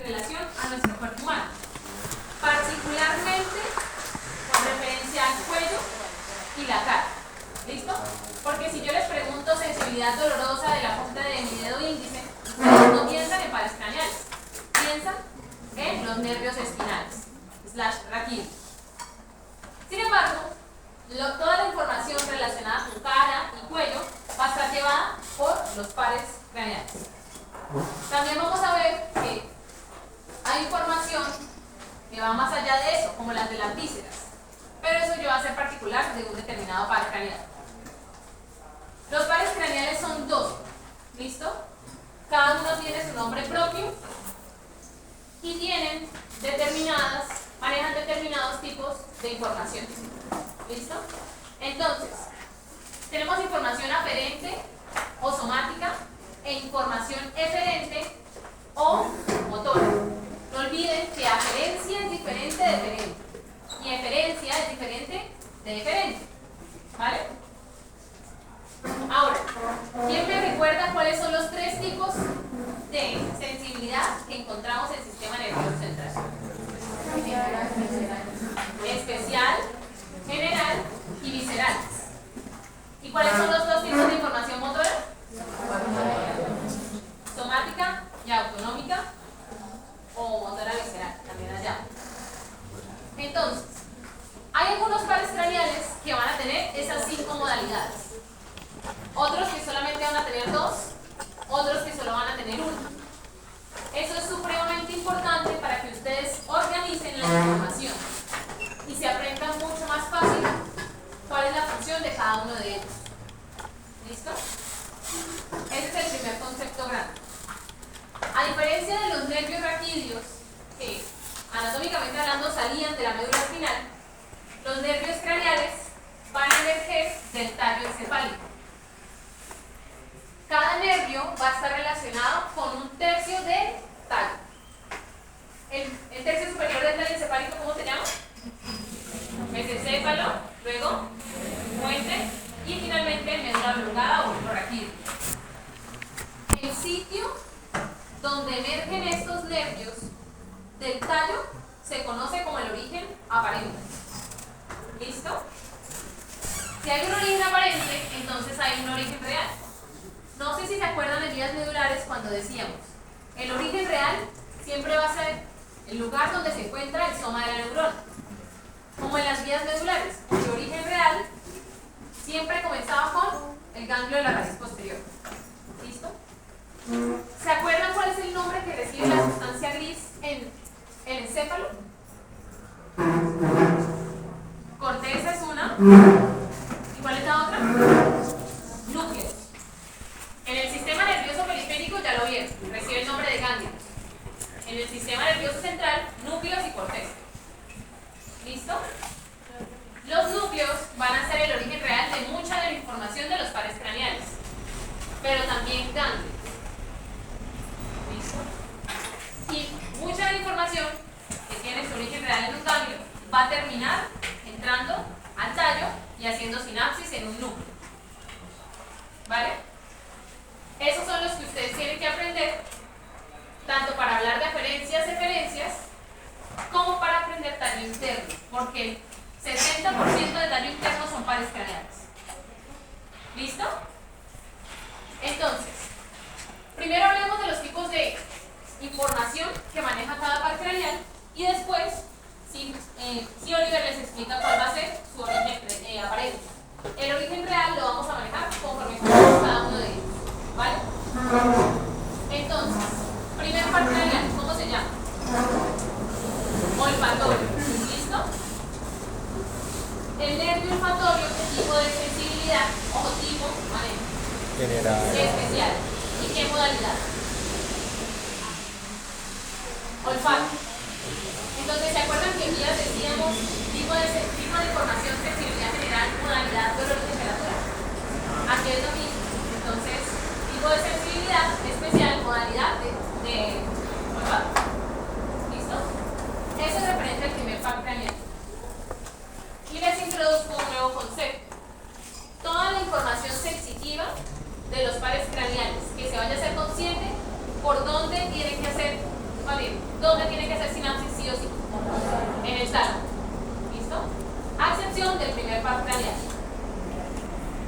relación a nuestro cuerpo humano, particularmente con referencia al cuello y la cara. ¿Listo? Porque si yo les pregunto sensibilidad dolorosa de la punta de mi dedo índice, ustedes no piensan en pares craneales, piensan en los nervios espinales, raquídeos. Sin embargo, toda la información relacionada con cara y cuello va a estar llevada por los pares craneales. También vamos a ver que hay información que va más allá de eso, como las de las vísceras, pero eso ya va a ser particular de un determinado par craneal. Los pares craneales son dos, ¿listo? Cada uno tiene su nombre propio y manejan determinados tipos de información. ¿Listo? Entonces, tenemos información aferente o somática e información eferente o motora. No olviden que aferencia es diferente de eferente y eferencia es diferente de eferente. ¿Vale? Ahora, ¿quién me recuerda cuáles son los tres tipos de sensibilidad que encontramos en el sistema nervioso central? Especial, general y visceral. ¿Y cuáles son los dos tipos de información motora? Somática y autonómica, o motora visceral, también allá. Entonces, hay algunos pares craneales que van a tener esas 5 modalidades. Otros que solamente van a tener 2, otros que solo van a tener 1. Eso es supremamente importante para que ustedes organicen la información y se aprendan mucho más fácil cuál es la función de cada uno de ellos. ¿Listo? Ese es el primer concepto grande. A diferencia de los nervios raquídeos, que anatómicamente hablando salían de la médula espinal, los nervios craneales van a emerger del tallo encefálico. Cada nervio va a estar relacionado con un tercio del tallo. El tercio superior del tallo encefálico, ¿cómo se llama? Mesencéfalo, luego puente y finalmente médula oblongada o bulbo raquídeo. El sitio donde emergen estos nervios del tallo se conoce como el origen aparente. ¿Listo? Si hay un origen aparente, entonces hay un origen real. No sé si se acuerdan de vías medulares cuando decíamos, el origen real siempre va a ser el lugar donde se encuentra el soma de la neurona. Como en las vías medulares, el origen real siempre comenzaba con el ganglio de la raíz posterior. ¿Listo? ¿Se acuerdan cuál es el nombre que recibe la sustancia gris en el encéfalo? Corteza es una. ¿Y cuál es la otra? Núcleos. En el sistema nervioso periférico ya lo vieron, recibe el nombre de ganglios. En el sistema nervioso central, núcleos y corteza. ¿Listo? Los núcleos van a ser el origen real de mucha de la información de los pares craneales, pero también ganglios. ¿Listo? Y mucha de la información que tiene su origen real en un ganglio va a terminar entrando al tallo y haciendo sinapsis en un núcleo. ¿Vale? Esos son los que ustedes tienen que aprender, tanto para hablar de aferencias, eferencias, como para aprender tallo interno, porque el 70% de tallo interno son pares craneales. ¿Listo? Entonces, primero hablemos de los tipos de información que maneja cada par craneal y después, si Oliver les explica cuál va a ser su origen aparente. El origen real lo vamos a manejar conforme estudiamos cada uno de ellos. ¿Vale? Entonces, primer par craneal, ¿cómo se llama? Olfatorio. ¿Listo? El nervio olfatorio, ¿qué tipo de sensibilidad o tipo maneja? General. Especial. ¿Y qué modalidad? Olfato. Entonces, ¿se acuerdan que en vías decíamos tipo de información, sensibilidad general, modalidad, dolor y temperatura? Aquí es lo mismo. Entonces, tipo de sensibilidad especial, modalidad de olfato. ¿Listo? Eso es referente al primer par craneal. Y les introduzco un nuevo concepto. Toda la información sensitiva de los pares craneales, que se vaya a ser consciente por dónde tienen que hacer, ¿vale? ¿Dónde tiene que hacer sinapsis sí o sí? En el tálamo. ¿Listo? A excepción del primer par craneal.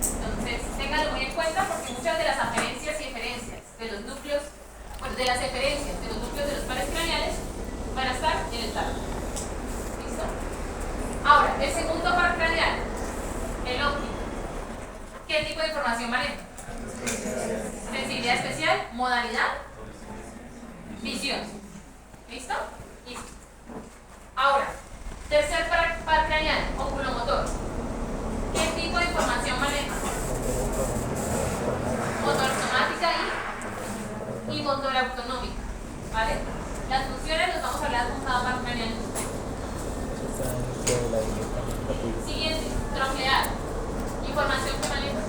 Entonces, ténganlo muy en cuenta porque muchas de las aferencias y eferencias de los núcleos, bueno, de las eferencias de los núcleos de los pares craneales van a estar en el tálamo. ¿Listo? Ahora, el segundo par craneal, el óptico. ¿Qué tipo de información maneja? Sensibilidad especial, modalidad, visión. ¿Listo? Listo. Ahora, tercer par craneal, oculomotor. ¿Qué tipo de información maneja? Motor somática y motor autonómica. ¿Vale? Las funciones las vamos a hablar con cada par craneal. Siguiente, troclear. Información que maneja.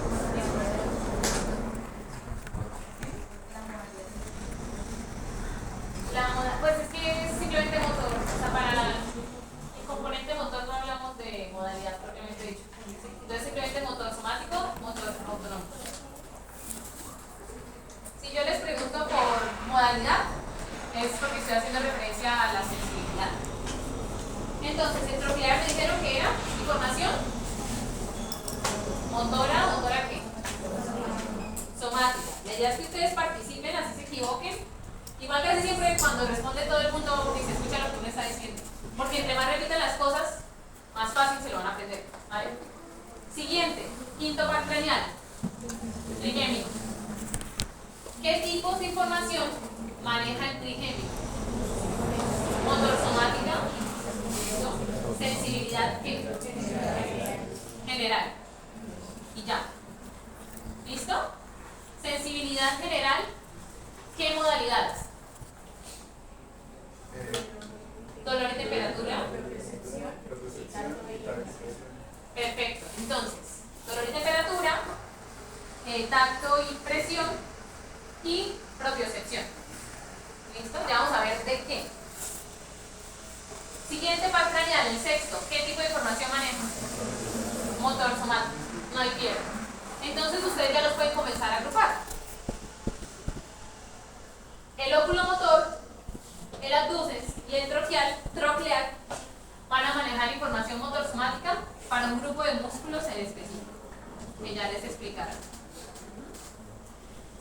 Pues es que es simplemente motor. O sea, para el componente motor no hablamos de modalidad propiamente dicho. Entonces simplemente motor somático, motor autonómico. Si yo les pregunto por modalidad, es porque estoy haciendo referencia a la sensibilidad. Entonces, el troclear me dijeron que era información motora ¿qué? Somática. La idea es que ustedes participen, así se equivoquen. Igual casi siempre cuando responde todo el mundo se escucha lo que uno está diciendo. Porque entre más repiten las cosas, más fácil se lo van a aprender. ¿Vale? Siguiente, quinto par craneal. Trigémico. ¿Qué tipos de información maneja el trigémico? Motor somática. Sensibilidad ¿qué? General. Y ya. ¿Listo? Sensibilidad general. ¿Qué modalidades? Dolor y temperatura. Perfecto. Entonces, dolor y temperatura, tacto y presión y propiocepción. ¿Listo? Ya vamos a ver de qué. Siguiente par craneal, el sexto. ¿Qué tipo de información maneja? Motor somático. No hay pierde. Entonces ustedes ya los pueden comenzar a agrupar. El oculomotor, el abduces y el troclear van a manejar información motor somática para un grupo de músculos en específico, que ya les explicaré.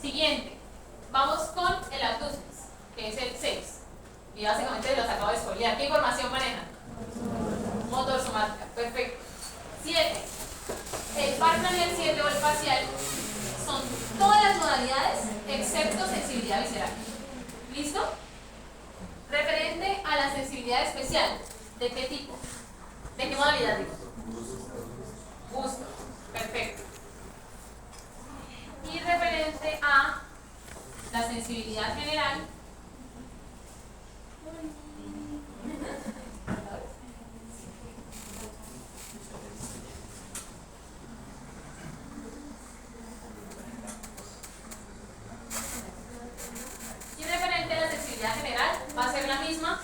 Siguiente, vamos con el abduces, que es el 6. Y básicamente los acabo de spoilear. ¿Qué información maneja? Motor somática, perfecto. 7. El par craneal 7 o el facial son todas las modalidades excepto sensibilidad visceral. ¿Listo? Referente a la sensibilidad especial, ¿de qué tipo? ¿De qué modalidad digo? Gusto. Perfecto. Y referente a la sensibilidad general, va a ser la misma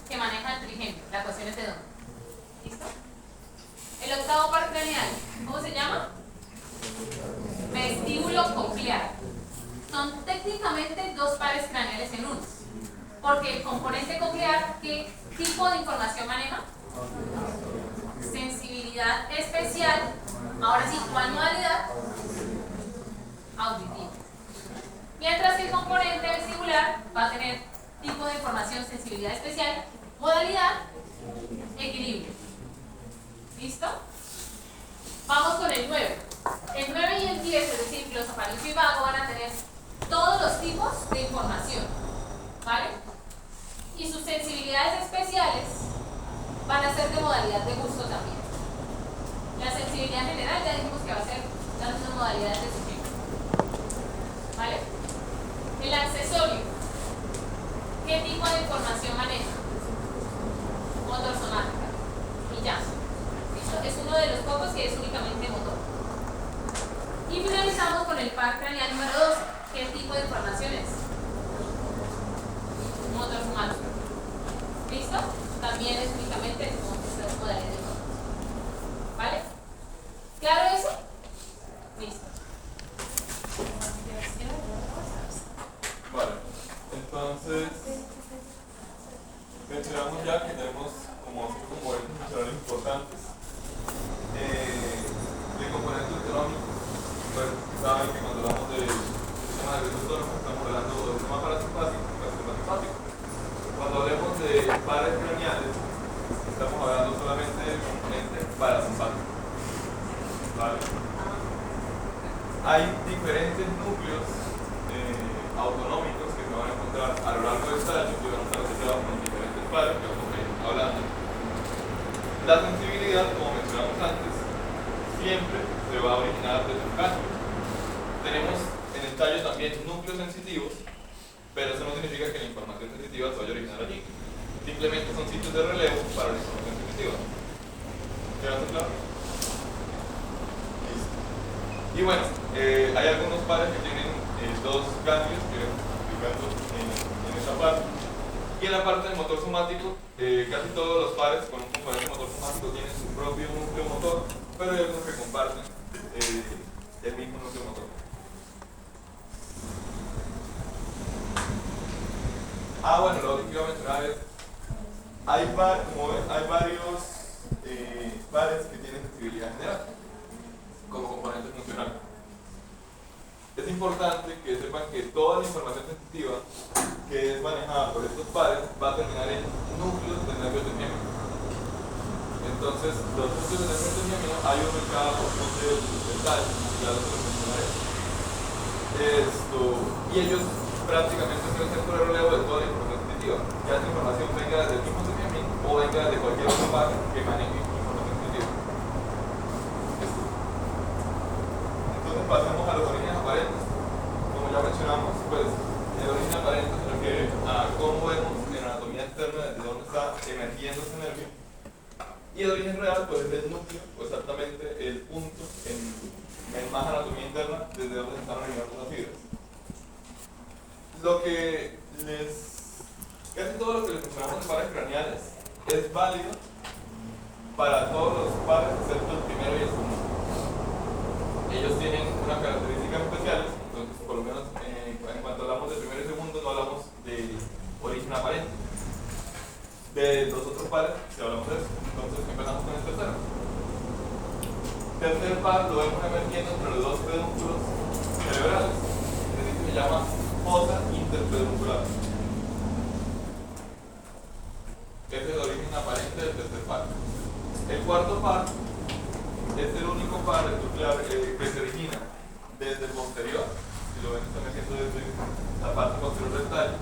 que maneja el trigémino. La cuestión es de dónde. ¿Listo? El octavo par craneal, ¿cómo se llama? Vestíbulo coclear. Son técnicamente dos pares craneales en uno. Porque el componente coclear, ¿qué tipo de información maneja? Sensibilidad especial. Ahora sí, ¿cuál modalidad? Auditiva. Mientras que el componente vestibular va a tener tipo de información, sensibilidad especial, modalidad, equilibrio. ¿Listo? Vamos con el 9. El 9 y el 10, es decir, glosofaringeo y vago, van a tener todos los tipos de información. ¿Vale? Y sus sensibilidades especiales van a ser de modalidad de gusto también. La sensibilidad general ya dijimos que va a ser las mismas modalidades de sujeto. ¿Vale? El accesorio. ¿Qué tipo de información maneja? Motor somática. Y ya. ¿Listo? Es uno de los pocos que es únicamente motor. Y finalizamos con el par craneal número 12. ¿Qué tipo de información es? Motor somático. ¿Listo? También es únicamente modalidad de motor. ¿Vale? ¿Claro eso? Listo. Vale, entonces mencionamos ya que tenemos como 5 componentes funcionales importantes. De componentes autonómicos, pues saben que cuando hablamos de sistemas de redes autónomos estamos hablando de un sistema parasimpático y parasimpático. Cuando hablemos de pares craneales, estamos hablando solamente del componente parasimpático. ¿Vale? Hay diferentes núcleos autonómicos que se van a encontrar a lo largo del estallo que van a estar asociados con diferentes pares que vamos a ir hablando. La sensibilidad, como mencionamos antes, siempre se va a originar desde un cambio. Tenemos en el tallo también núcleos sensitivos, pero eso no significa que la información sensitiva se vaya a originar allí. Simplemente son sitios de relevo para la información sensitiva. ¿Queda claro? Listo. Y bueno, hay algunos pares que tienen dos cambios que iremos explicando en esta parte. Y en la parte del motor somático, casi todos los pares con un componente motor somático tienen su propio núcleo motor, pero hay algunos que comparten el mismo núcleo motor. Bueno, lo que quiero mencionar es, como ven, hay varios pares que tienen sensibilidad general como componente funcional. Es importante que sepan que toda la información sensitiva que es manejada por estos pares va a terminar en núcleos de nervios de miembro. Entonces, los núcleos de nervios de miembro hay uno en cada porción del tallo, ya lo mencionaré. Y ellos prácticamente pueden ser por el relevo de toda la información sensitiva, ya esa información venga desde el mismo sentimiento o venga de cualquier otro par que maneje información sensitiva. Entonces pasemos a los orígenes aparentes. Como ya mencionamos, pues el origen aparente se refiere a cómo vemos en la anatomía externa desde dónde está emergiendo ese nervio. Y el origen real pues es el núcleo, o exactamente el punto en más anatomía interna desde donde se están originando las fibras. Casi todo lo que les mencionamos de pares craneales es válido para todos los pares excepto el primero y el segundo. Ellos tienen unas características especiales, entonces por lo menos en cuanto hablamos de primero y segundo no hablamos de origen aparente. De los otros pares si hablamos de eso, entonces empezamos con el tercero. Tercer par lo vemos emergiendo entre los dos pedúnculos cerebrales, es decir, se llama fosa interpeduncular. Ese es el origen aparente del tercer par. El cuarto par es el único par nuclear que se origina desde el posterior, si lo ven, está emergiendo desde la parte posterior del tallo,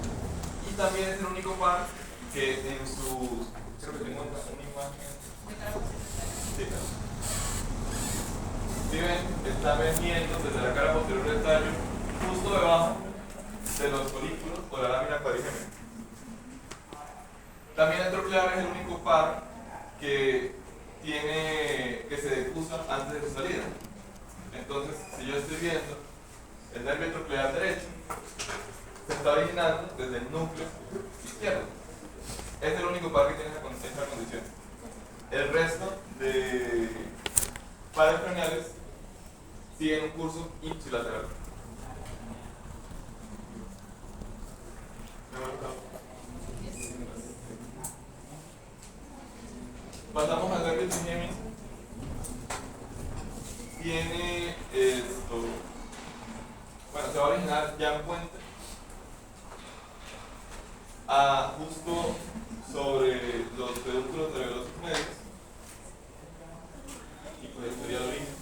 y también es el único par que en su... creo que tengo una imagen. Sí, claro. Si ven, está emergiendo desde la cara posterior del tallo, justo debajo de los folículos o la lámina cuadrigémea. También el troclear es el único par que se decusa antes de su salida. Entonces, si yo estoy viendo el nervio troclear derecho, se está originando desde el núcleo izquierdo. Es el único par que tiene esa condición. El resto de pares craneales siguen un curso ipsilateral. Pasamos al nervio trigémino. Tiene esto. Bueno, se va a originar ya en puente. Justo sobre los pedúnculos nerviosos medios. Y pues ahí sería el origen.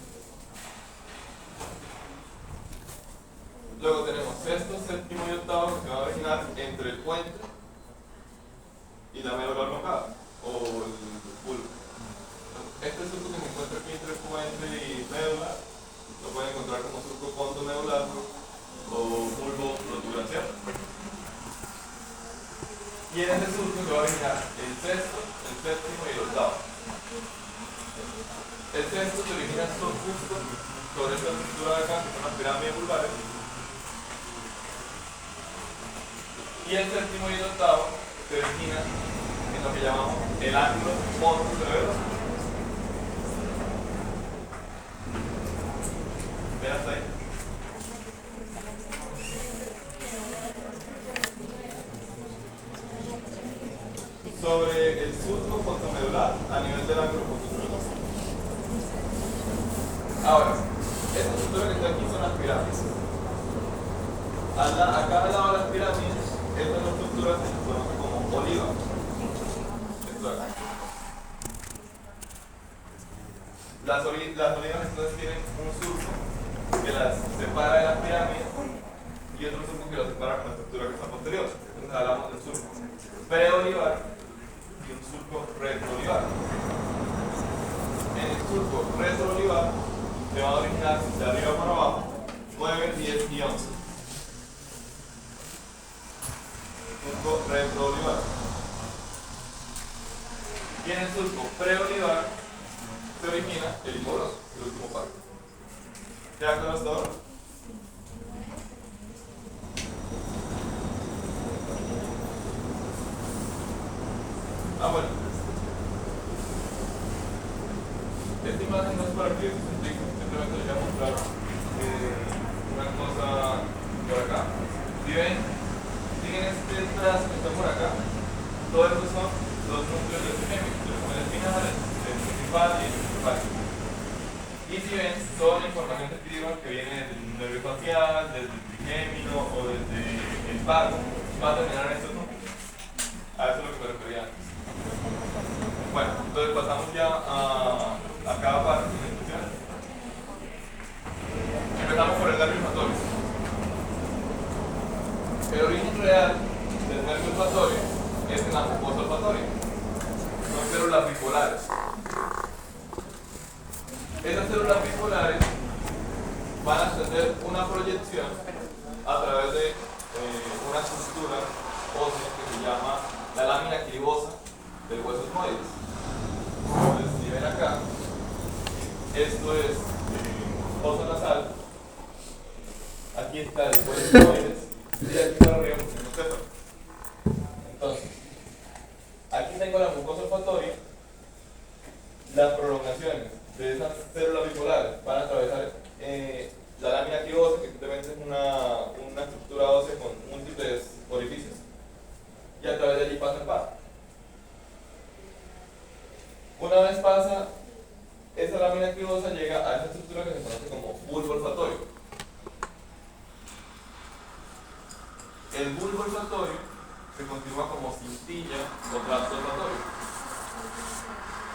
Luego tenemos sexto, séptimo y octavo que se va a originar entre el puente y la médula oblongada o el bulbo. Este surco que se encuentra aquí entre puente y médula lo pueden encontrar como surco pontomedular o bulbo protuberancial. Y en este surco se va a originar el sexto, el séptimo y el octavo. El sexto se origina justo sobre esta estructura de acá, que son las pirámides vulvares. Y el séptimo y el octavo se originan en lo que llamamos el ángulo pontocerebroso. ¿Ven hasta ahí? sobre el surco fontomedular a nivel del ángulo fontomedular. Ahora, esta estructura que está aquí son las pirámides. A cada lado de las pirámides, esta estructura se conoce como oliva. Esto de acá. Las olivas entonces tienen un surco que las separa de las pirámides y otro surco que las separa con la estructura que está posterior. Entonces hablamos del surco preolivar y un surco retroolivar. En el surco retroolivar se van a originar de arriba para abajo 9, 10 y 11. Surco retroolivar. Y en el surco preolivar se origina el hipogloso, el último párrafo. ¿Ya con hasta ahora? Bueno. Esta imagen no es para que se explique, simplemente les voy a mostrar una cosa por acá. Si ven, siguen este trazo que está por acá, todo eso son los núcleos del trigémino, el espinal, el principal y el principal. Y si ven, toda la información descriptiva que viene del nervio facial, desde el trigémino o desde el pago, va a terminar en estos núcleos. A eso es lo que me refería antes. Bueno, entonces pasamos ya a cada parte de la instrucción. Empezamos por el nervio olfatorio. El origen real del nervio olfatorio es en la mucosa olfatoria. Son células bipolares. Esas células bipolares van a tener una proyección a través de una estructura ósea que se llama la lámina clivosa del hueso esmoides. Entonces, si ven acá, esto es fosa nasal, aquí está el hueso esmoides y aquí para arriba un céfalo. Entonces, aquí tengo la mucosa olfatoria, las prolongaciones de esas células bipolares van a atravesar la lámina clivosa, que simplemente es una estructura ósea con múltiples orificios, y a través de allí pasa el par. Una vez pasa esa lámina clivosa, llega a esa estructura que se conoce como bulbo olfatorio. El bulbo olfatorio se continúa como cintilla o tracto olfatorio.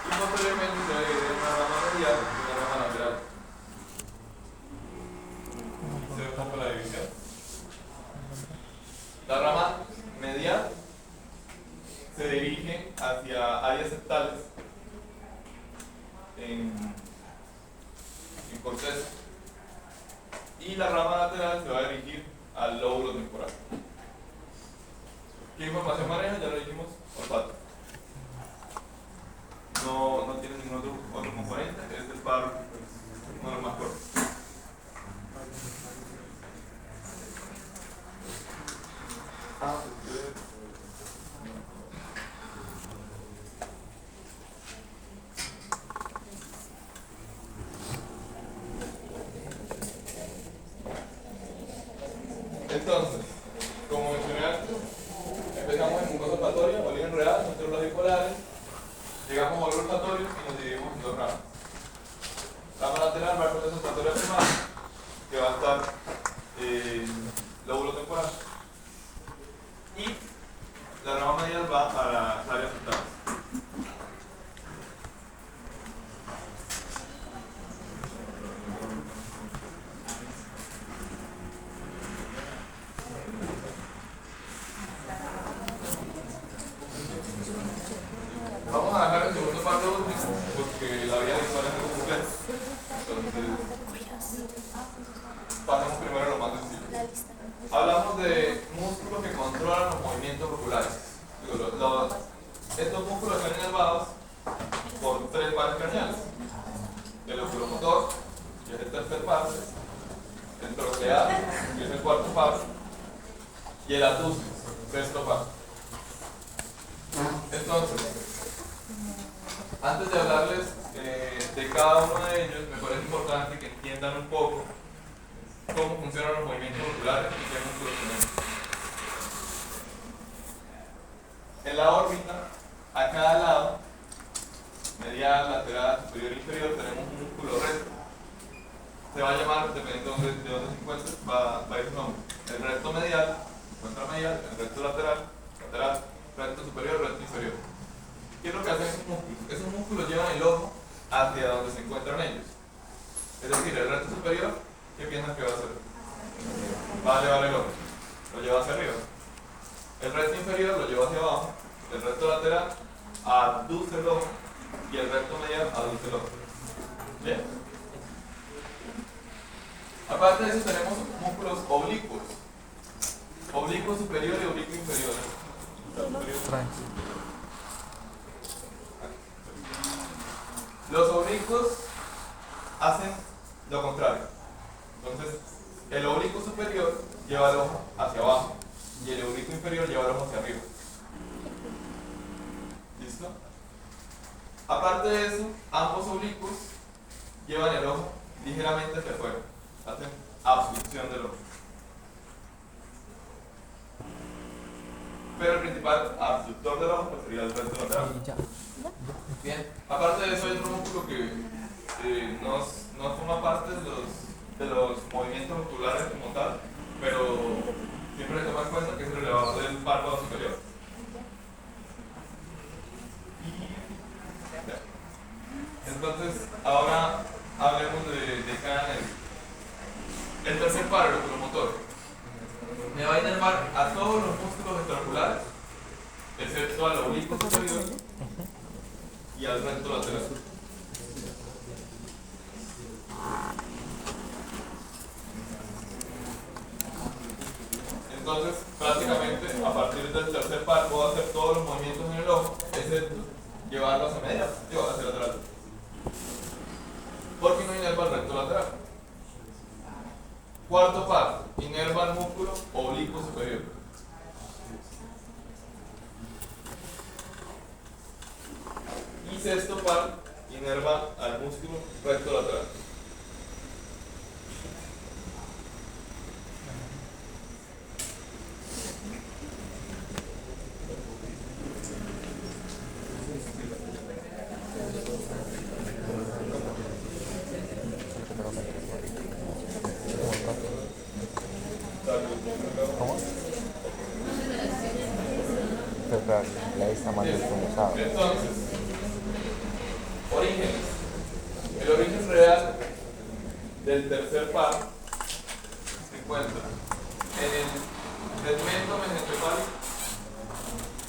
Y posteriormente se va a dividir en una rama medial y una rama lateral. ¿Se ve un poco la división? La rama medial se dirige hacia áreas septales en corteza, y la rama lateral se va a dirigir al lóbulo temporal. ¿Qué información maneja? Ya lo dijimos, olfato. No tiene ningún otro componente, es el par, uno de los más cortos. Entonces, como mencioné antes, empezamos en mucosa olfatoria, origen real, son células bipolares, llegamos a bulbo olfatorio y nos dividimos en dos ramas. Rama lateral va a corteza olfatoria primaria, que va a estar lóbulo temporal, y la rama medial va a las áreas septales. Vamos a dejar el segundo parte último porque la vía visual es muy compleja. Entonces, pasamos primero a lo más sencillo. Hablamos de músculos que controlan los movimientos oculares. Estos músculos están inervados por tres pares craneales: el oculomotor, que es el tercer par, el troclear, que es el cuarto par, y el adducens, sexto par. Entonces, antes de hablarles de cada uno de ellos, me parece importante que entiendan un poco cómo funcionan los movimientos oculares y qué músculos tenemos. En la órbita a cada lado, medial, lateral, superior e inferior, tenemos un músculo recto. Se va a llamar, dependiendo de dónde se encuentre, va a ir su nombre. El recto medial, se encuentra medial, el recto lateral, lateral, recto superior, recto inferior. ¿Qué es lo que hacen esos músculos? Esos músculos llevan el ojo hacia donde se encuentran ellos. Es decir, el recto superior, ¿qué piensan que va a hacer? Va a elevar el ojo, lo lleva hacia arriba. El recto inferior lo lleva hacia abajo. El recto lateral aduce el ojo y el recto medial aduce el ojo. ¿Bien? Aparte de eso tenemos músculos oblicuos. Oblicuo superior y oblicuo inferior. Los oblicuos hacen lo contrario. Entonces, el oblicuo superior lleva el ojo hacia abajo y el oblicuo inferior lleva el ojo hacia arriba. ¿Listo? Aparte de eso, ambos oblicuos llevan el ojo ligeramente hacia afuera. Hacen abducción del ojo. Pero el principal abductor del ojo pues, sería el recto lateral. Bien, aparte de eso hay otro músculo que no forma parte de los movimientos oculares como tal, pero siempre hay que tomar en cuenta que es el elevador del párpado superior. Entonces, ahora hablemos de cada nervio. El tercer paro, el oculomotor, me va a inervar a todos los músculos extraoculares, excepto al oblicuo superior y al recto lateral. Entonces, prácticamente, a partir del tercer par puedo hacer todos los movimientos en el ojo, excepto llevarlo hacia media, hacia lateral. Porque no inerva el recto lateral. Cuarto par, inerva el músculo oblicuo superior. Y sexto par, inerva al músculo recto lateral. Entonces, orígenes. El origen real del tercer par se encuentra en el segmento mesencefálico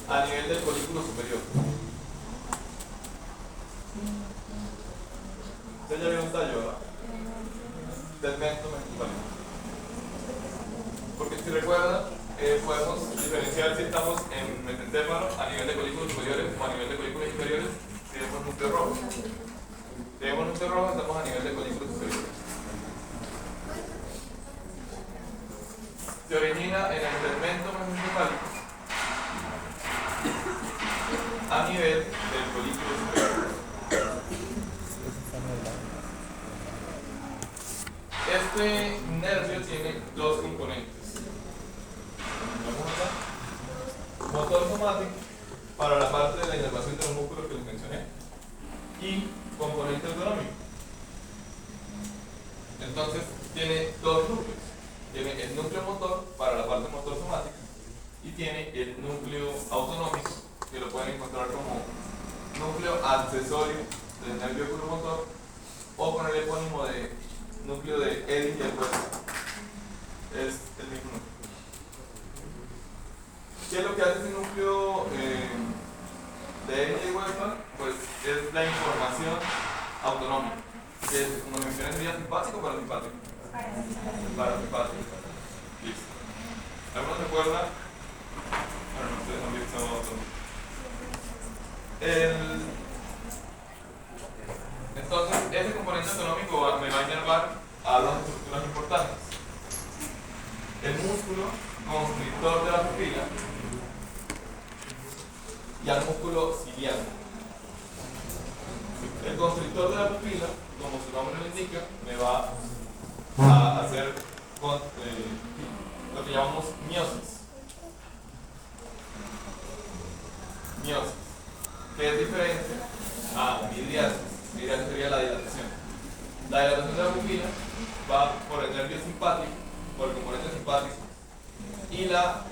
a nivel del folículo superior. Usted ya vio un tallo, ¿verdad? Segmento mesencefálico. Porque si recuerda, podemos diferenciar si estamos en mesencéfalo a nivel de folículos superiores o a nivel de folículos inferiores si vemos núcleo rojo. Si vemos núcleo rojo, estamos a nivel de folículos superiores. Se origina en el segmento mesencefálico a nivel del folículo superior. Este nervio tiene dos componentes. Motor somático para la parte de la inervación de los músculos que les mencioné y componente autonómico. Entonces tiene dos núcleos. Tiene el núcleo motor para la parte motor somática y tiene el núcleo autonómico que lo pueden encontrar como núcleo accesorio del nervio oculomotor o con el epónimo de núcleo de Eddy y el Westphal. Es el mismo núcleo. ¿Qué es lo que hace ese núcleo de Eddy y Westphal? Pues es la información autonómica. Que como mencioné sería simpático o parasimpático. Parasimpático. Listo. ¿Alguno se acuerda? Bueno, no ustedes han visto otro. Entonces, ese componente autonómico me va a inervar a dos estructuras importantes. El músculo constrictor de la pupila y al músculo ciliar. El constrictor de la pupila, como su nombre lo indica, me va a hacer lo que llamamos miosis. Miosis. que es diferente a midriasis. Midriasis sería la dilatación. La dilatación de la pupila va por el nervio simpático, por el componente simpático, y la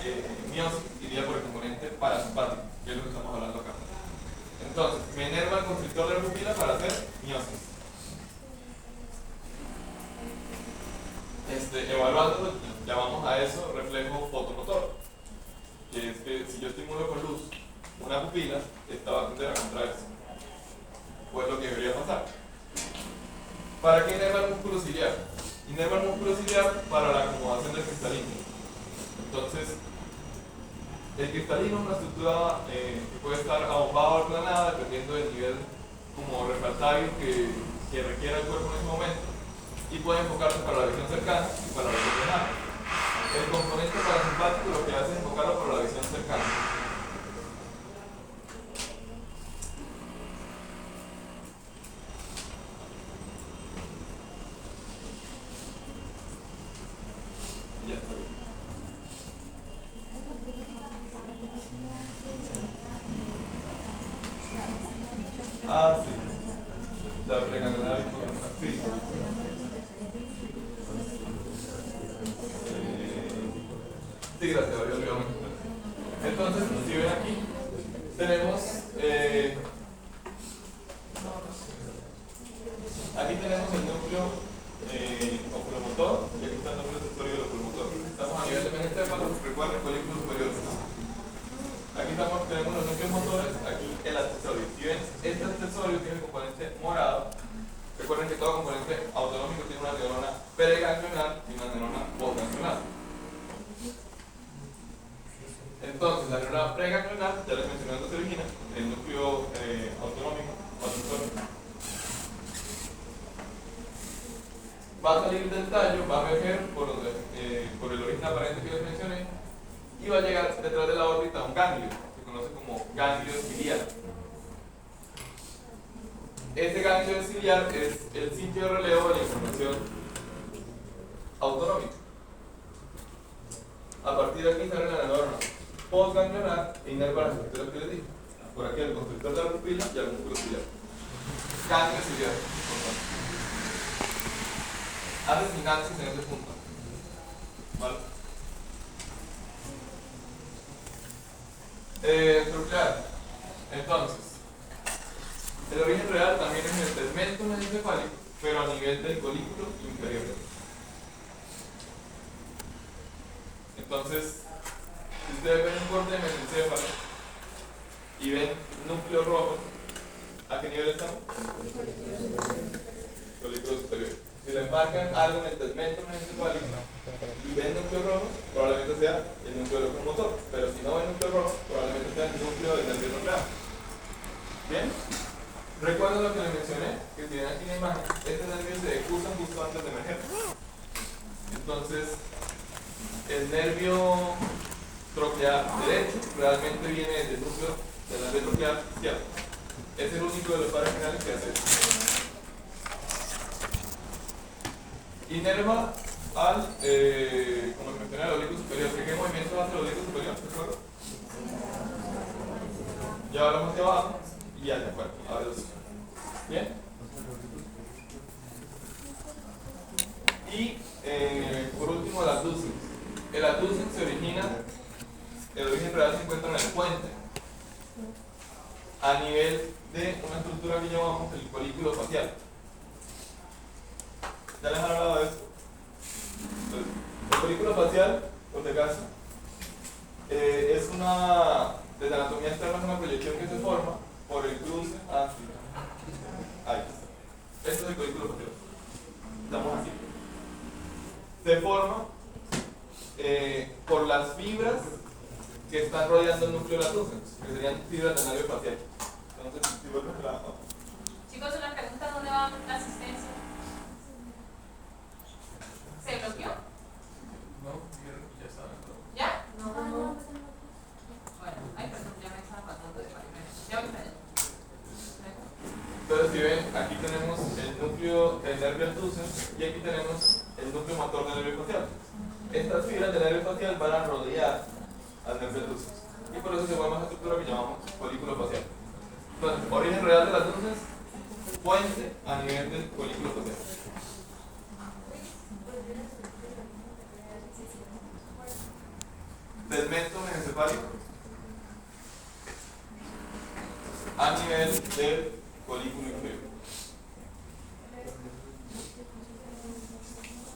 miosis iría por el componente parasimpático, que es lo que estamos hablando acá. Entonces, me enerva el constrictor de la pupila para hacer miosis. Evaluando, llamamos a eso reflejo fotomotor, que es que si yo estimulo con luz una pupila, esta va a tender a contraerse. Pues lo que debería pasar. ¿Para qué inerva el músculo ciliar? Inerva el músculo ciliar para la acomodación del cristalino. Entonces, el cristalino es una estructura que puede estar abombada o aplanada dependiendo del nivel como refractario que requiera el cuerpo en ese momento, y puede enfocarse para la visión cercana y para la visión lejana. El componente parasimpático lo que hace es enfocarlo para la visión cercana. Ya está bien. Ah, sí. La preganglionar y sí. Sí, gracias, había olvidado mencionar. Entonces, si ven aquí, tenemos aquí tenemos el núcleo oculomotor y aquí está el núcleo sensorio del oculomotor. Estamos a nivel de mesencéfalo, recuerden, folículo superior. Aquí tenemos los núcleos motores, aquí el accesorio. Si ven, este accesorio tiene el componente morado. Recuerden que todo componente autonómico tiene una neurona preganglionar y una neurona postganglionar. Entonces, la neurona preganglionar, ya les mencioné dónde se origina, el núcleo autonómico o accesorio. Va a salir del tallo, va a emerger por el origen aparente que les mencioné, y va a llegar detrás de la órbita a un ganglio, que se conoce como ganglio ciliar. Este ganglio ciliar es el sitio de relevo de la información autonómica. A partir de aquí sale la neurona postganglionar e inerva las estructuras que les dije. Por aquí el constrictor de la pupila y el músculo ciliar. Ganglio ciliar, hace sinapsis en este punto. ¿Vale? Nuclear. Entonces, el origen real también es en el tegmento mesencefálico, pero a nivel del colículo inferior. Entonces, si ustedes ven un corte de mesencéfalo y ven núcleo rojo, ¿a qué nivel estamos? Colículo superior. Si les marcan algo en el tegmento mesencefálico y ven núcleo rojo, probablemente sea el núcleo del locomotor, pero si no ven núcleo rojo, probablemente sea el núcleo del nervio nuclear. ¿Bien? Recuerden lo que les mencioné, que si ven aquí la imagen, este nervio se decursan justo antes de emerger. Entonces, el nervio troquear derecho realmente viene del núcleo del nervio troquear izquierdo. Es el único de los pares finales que hace esto. Inerva al, como mencioné, al oblicuo superior. ¿Qué movimiento hace el oblicuo superior? ¿De acuerdo? Ya hablamos de abajo y ya de afuera. A ver, ¿bien? Y por último, el adducens. El adducens se origina, el origen real se encuentra en el puente, a nivel de una estructura que llamamos el colículo facial. ¿Ya les han hablado de esto? Entonces, el colículo facial, por si acaso, es una, desde la anatomía externa, es una proyección que se forma por el cruce hacia. Ahí está. Esto es el colículo facial. Estamos aquí. Se forma por las fibras que están rodeando el núcleo de la adducens, que serían fibras del nervio facial. Entonces, si vuelves a la. Chicos, una pregunta: ¿dónde va la asistencia? ¿Se bloqueó? No, ya está. ¿Ya? No. Bueno, ay, perdón, ya me estaba pasando de primero. Ya voy para allá. Entonces, si ven, aquí tenemos el núcleo del nervio adducens y aquí tenemos el núcleo motor del nervio facial. Estas fibras del nervio facial van a rodear al nervio adducens y por eso se forma esa estructura que llamamos colículo facial. origen real de las luces, fuente a nivel del folículo facial. Segmento mesencefálico a nivel del folículo inferior.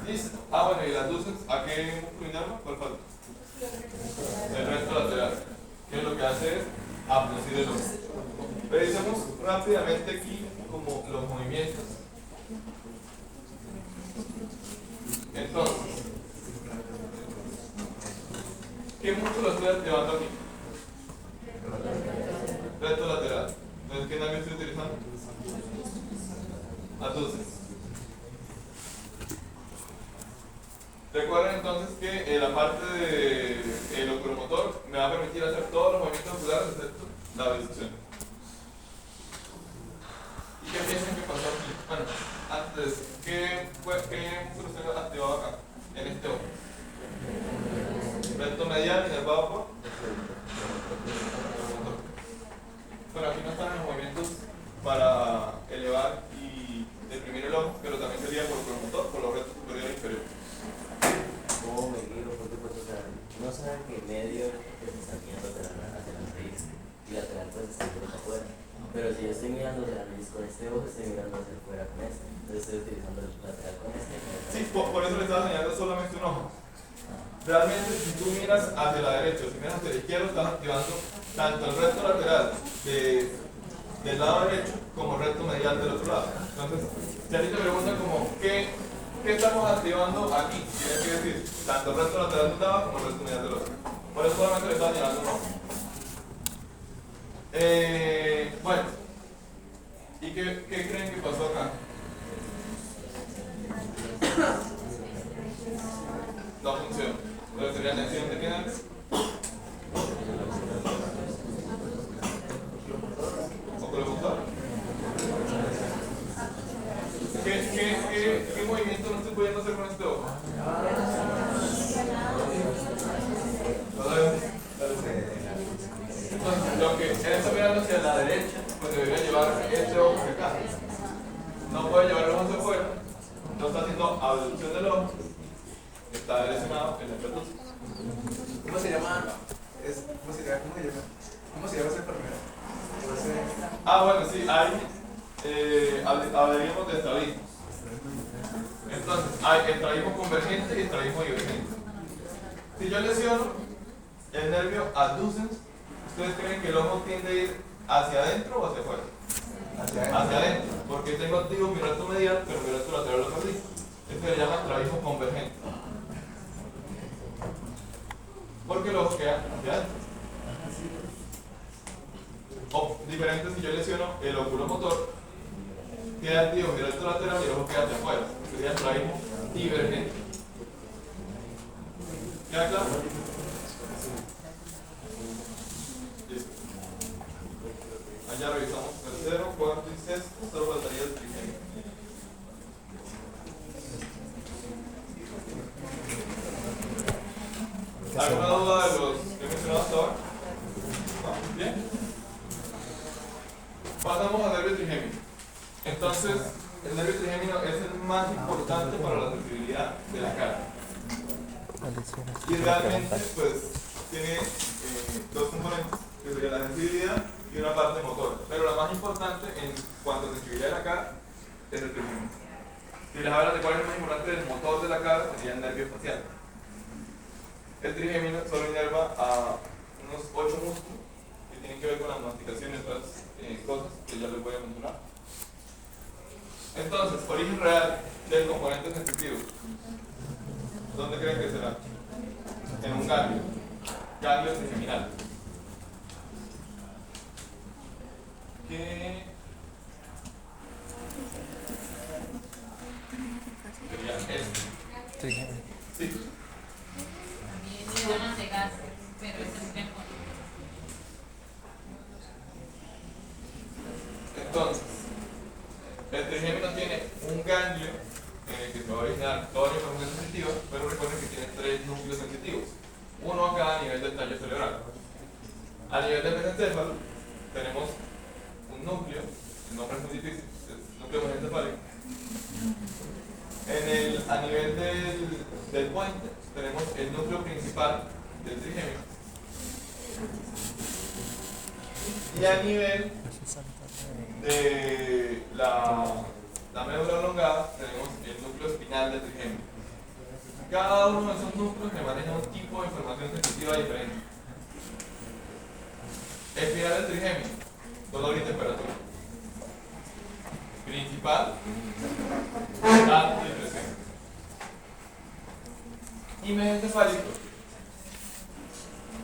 Listo. Ah, bueno, y las luces, ¿a qué músculo inerva? ¿Cuál falta? El recto lateral. Que lo que hace es abducir el ojo. Revisemos rápidamente aquí como los movimientos. Entonces, ¿qué músculo estoy activando aquí? Recto lateral. Entonces, ¿qué nervio estoy utilizando? Abduces. Recuerden entonces que la parte del oculomotor me va a permitir hacer todos los movimientos oculares excepto la abducción. ¿Y qué piensan que pasó aquí? Bueno, antes, ¿qué músculo se ha activado acá? En este ojo. Recto medial inervado por. Bueno, aquí no están los movimientos para elevar y deprimir el ojo, pero también sería por oculomotor, por los rectos superior e inferior. ¿Cómo medirlo? Porque pues, o sea, no saben que medio pues, se está mirando hacia la nariz y lateral pues está mirando hacia afuera. Pero si yo estoy mirando hacia la nariz con este ojo, estoy mirando hacia afuera con este. Entonces estoy utilizando el lateral con este. Sí, por eso le estaba señalando solamente un ojo. Realmente, si tú miras hacia la derecha o si miras hacia la izquierda, estás activando tanto el recto lateral del lado derecho como el recto medial del otro lado. Entonces, si a ti te preguntan como, ¿qué estamos activando aquí? Tienes que decir tanto el recto lateral de un lado como el recto medial del otro. Por eso solamente le estaba señalando un ojo. Bueno, ¿y qué creen que pasó acá? No funciona. Entonces sería tensión de qué nervio? Oculomotor. ¿Qué movimiento no estoy pudiendo hacer con este ojo? Entonces, lo que él está mirando hacia la derecha, pues debería llevar este ojo hacia acá. No puede llevar el ojo hacia afuera, no está haciendo abducción del ojo, está lesionado en el prepucio. ¿Cómo se llama? ¿Cómo se llama esa enfermedad? Ah, bueno, sí, hablaríamos de estrabismo. Entonces, hay estrabismo convergente y estrabismo divergente. Si yo lesiono el nervio adducens, ¿ustedes creen que el ojo tiende a ir hacia adentro o hacia afuera? Hacia adentro, porque tengo activo mi recto medial, pero mi recto lateral lo perdí. Esto se llama estrabismo convergente. Porque el ojo queda hacia adentro. O diferente si yo lesiono el oculomotor, queda activo mi recto lateral y el ojo queda hacia afuera. Sería estrabismo divergente. ¿Queda claro? Listo. Allá revisamos tercero, cuarto y sexto, solo faltaría el trigémino. ¿Alguna duda de los que he mencionado hasta ahora? ¿No? ¿Bien? Pasamos al nervio trigémino. Entonces, el nervio trigémino es el más importante para la sensibilidad de la cara. Y realmente, pues, tiene dos componentes, que sería la sensibilidad y una parte motora. Pero la más importante en cuanto a sensibilidad de la cara es el trigémino. Si les hablan de cuál es el más importante del motor de la cara, sería el nervio facial. El trigémino solo inerva a unos 8 músculos que tienen que ver con la masticación y otras cosas que ya les voy a mencionar. Entonces, origen real del componente sensitivo. ¿Dónde creen que será? En un ganglio. Ganglio trigeminal. ¿Qué sería este? Sí. También le llaman de gas, pero este es mejor. Entonces, el trigémino tiene un ganglio que se va a originar toda la información sensitiva, pero recuerden que tiene 3 núcleos sensitivos, uno acá a nivel del tallo cerebral. A nivel del mesencéfalo tenemos un núcleo Y a nivel de la médula elongada tenemos el núcleo espinal del trigémino. Cada uno de esos núcleos le maneja un tipo de información sensitiva diferente. Espinal del trigémino, dolor y temperatura. Principal, edad y presión. Y mesencefálico,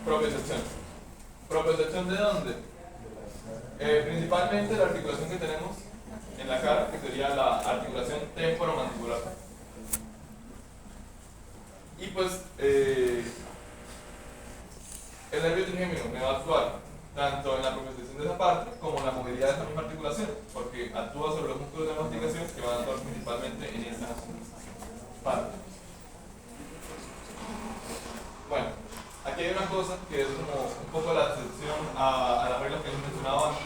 propiocepción. ¿Propiocepción de dónde? Principalmente la articulación que tenemos en la cara, que sería la articulación temporomandibular. Y pues el nervio trigémino me va a actuar tanto en la propiocepción de esa parte como en la movilidad de esa misma articulación, porque actúa sobre los músculos de masticación que van a actuar principalmente en esa parte. Bueno, aquí hay una cosa que es como un poco la excepción a las reglas que hemos mencionado antes,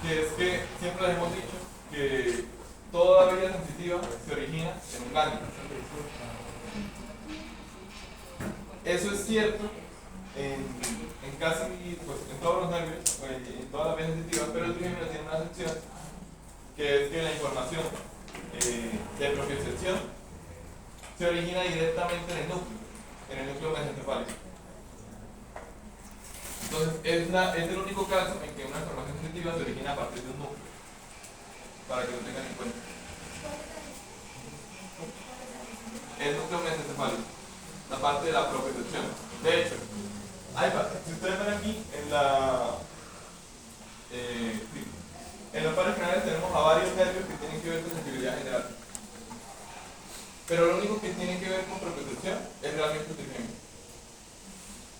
que es que siempre les hemos dicho que toda vía sensitiva se origina en un ganglio. Eso es cierto en casi, pues, en todos los nervios, en todas las vías sensitivas, pero el trigémino tiene una excepción, que es que la información de propiocepción se origina directamente en el núcleo mesencefálico. Entonces, es el único caso en que una información sensitiva se origina a partir de un núcleo, para que lo tengan en cuenta. El núcleo mesencefálico, la parte de la propiocepción. De hecho, si ustedes ven aquí en los pares craneales tenemos a varios nervios que tienen que ver con sensibilidad general. Pero lo único que tiene que ver con propiocepción es realmente el trigémino.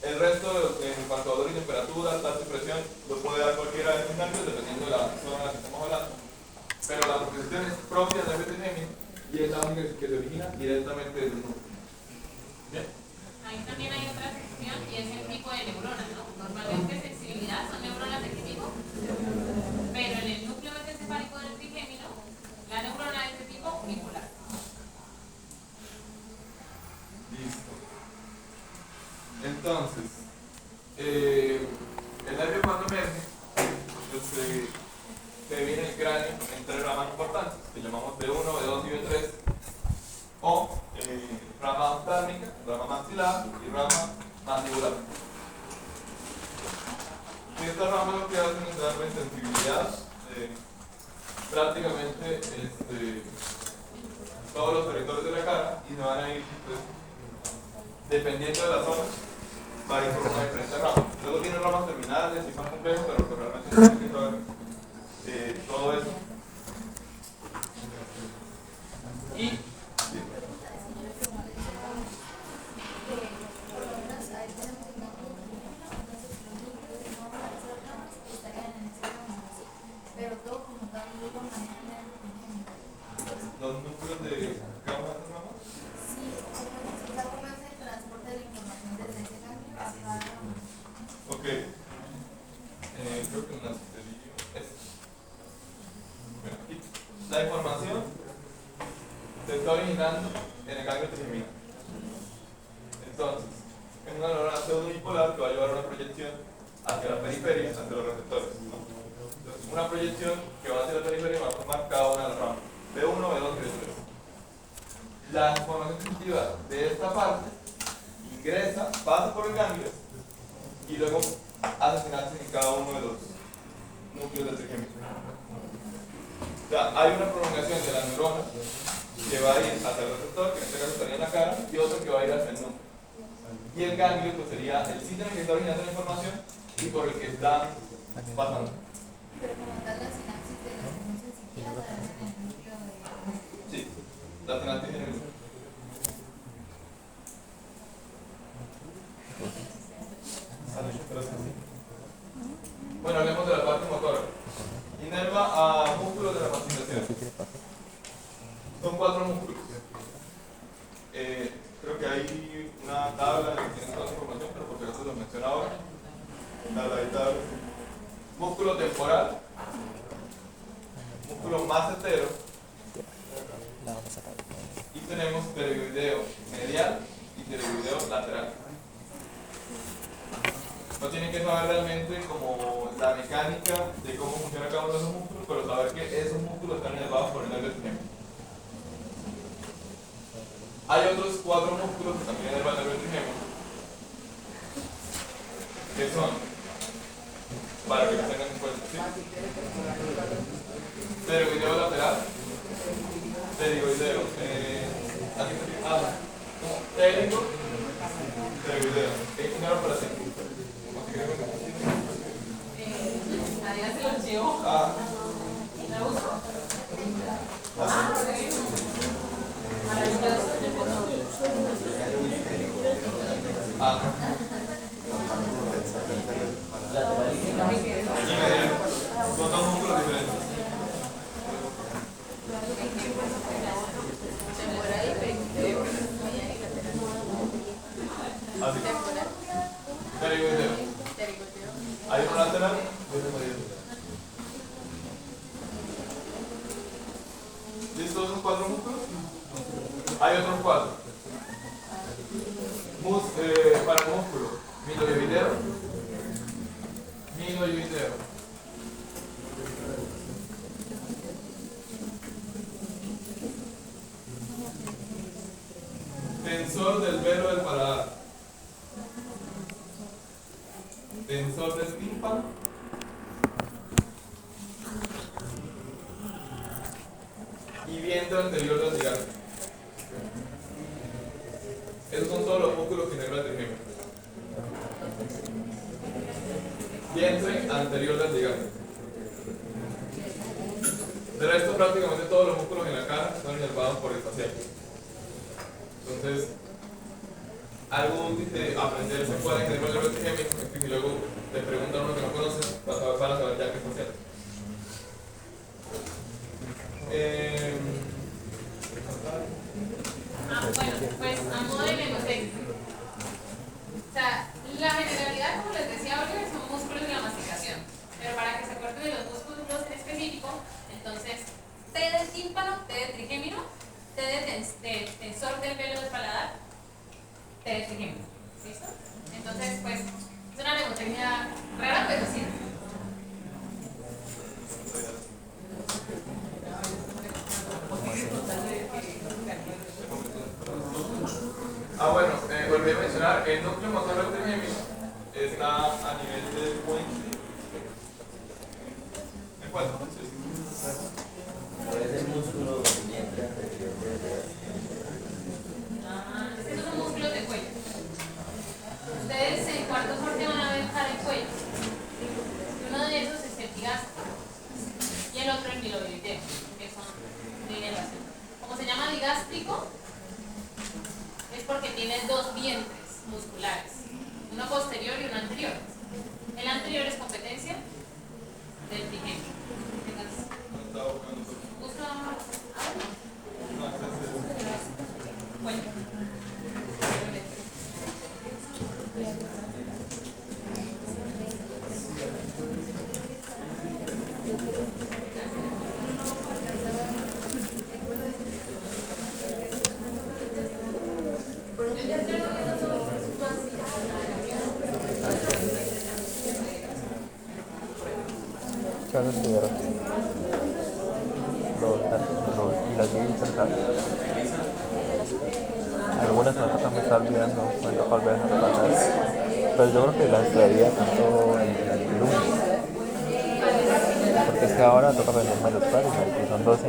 El resto, en cuanto a dolor y temperatura, tasa y presión, lo puede dar cualquiera de estos nervios dependiendo de la zona en la que estamos hablando. Pero la propiocepción es propia del nervio trigémino y es la única que se origina directamente del núcleo. ¿Bien? Ahí también hay otra sección y es el tipo de neuronas, ¿no? Normalmente sensibilidad son neuronas de qué tipo, pero en el núcleo mesencefálico del trigémino, la neurona es de tipo unipolar. Listo. Entonces, el nervio cuando emerge, pues, se divide el cráneo en tres ramas importantes, que llamamos B1, B2 y B3, o rama oftálmica, rama maxilar y rama mandibular. Y estas ramas lo que hacen es darle sensibilidad prácticamente todos los territorios de la cara y se van a ir, pues, dependiendo de la zona, va a ir por una diferente rama. Luego tiene ramas terminales y más complejos, pero que realmente tienen que saber todo eso. Y los núcleos de cada una de estas ramas. Ok. Creo que en la la información se está originando en el ganglio trigémino. Entonces, es una neurona pseudo-unipolar que va a llevar una proyección hacia la periferia, hacia los receptores, ¿no? Entonces, una proyección que va hacia la periferia va a formar cada una de las ramas, B1, B2 y B3. La información sensitiva de esta parte ingresa, pasa por el ganglio y luego hace sinapsis en cada uno de los núcleos del trigémino. O sea, hay una prolongación de la neurona que va a ir hacia el receptor, que en este caso estaría en la cara, y otro que va a ir hacia el núcleo. Y el ganglio pues, sería el sitio en el que está originando la información y por el que está pasando. Pero como tal la sinapsis de la información sensitiva la hacen en el núcleo de... Sí, la sinapsis en el núcleo. Bueno, hablemos de la parte motora. Inerva a músculos de la masticación. Son 4 músculos. Creo que hay una tabla que tiene toda la información, pero por si acaso lo menciono ahora. Tabla. Músculo temporal, músculo macetero, y tenemos pterygoideo medial y pterygoideo lateral. No tienen que saber realmente como la mecánica de cómo funciona cada uno de esos músculos, pero saber que esos músculos están inervados por el nervio trigémino. Hay otros 4 músculos que también inervan el nervio trigémino, que son, para que lo tengan en cuenta, ¿sí? Pterygoideo lateral, pterigoideo, aquí está, como pterigo, pterigoideo. ¿Qué ignoro para ti? Nadie se los llevó. ¿La uso? Maravilloso. Y mediano. Son 2 músculos diferentes. Así. Pterigoideo. Hay uno lateral y uno mediano. ¿Listos esos 4 músculos? Hay otros 4. Para el músculo, miloioideo, miloioideo. Tensor del velo del paladar. Tensor del tímpano. Y viento anterior del cigarro. Esos son todos los músculos que inervan el trigémino. Vientre anterior del cigarro. De resto, prácticamente todos los músculos en la cara están inervados por el facial. Entonces, algo útil de aprender se puede inervar el nervio trigémino, es que luego te preguntan a uno que no conoce para saber ya qué es facial. Bueno, pues a modo de mnemotecnia. O sea, la generalidad, como les decía Oliver, son músculos de la masticación. Pero para que se acuerden de los músculos en específico, entonces, T del tímpano, T del trigémino, T de tensor del velo del paladar, T del trigémino. ¿Listo? Entonces, pues, es una mnemotecnia rara, pero sí. Bueno, volví a mencionar, el núcleo motor del trigémino está a nivel del puente. ¿En cuál? Sí. Es el músculo del vientre anterior del dedo. Estos son músculos de cuello. Ustedes en cuarto corte van a ver el cuello. Uno de esos es el digástrico y el otro el miloioideo, que son de inervación. Como se llama digástrico, es porque tiene 2 vientres musculares, uno posterior y uno anterior. El anterior es competencia del trigémino. Busca bueno. Charles Rivera. Y las vi centrales. Algunas nosotros me está olvidando, me toca volver a repasar. Pero yo creo que las traería tanto el lunes. Porque es que ahora toca aprenderme los pares, que son 12. Y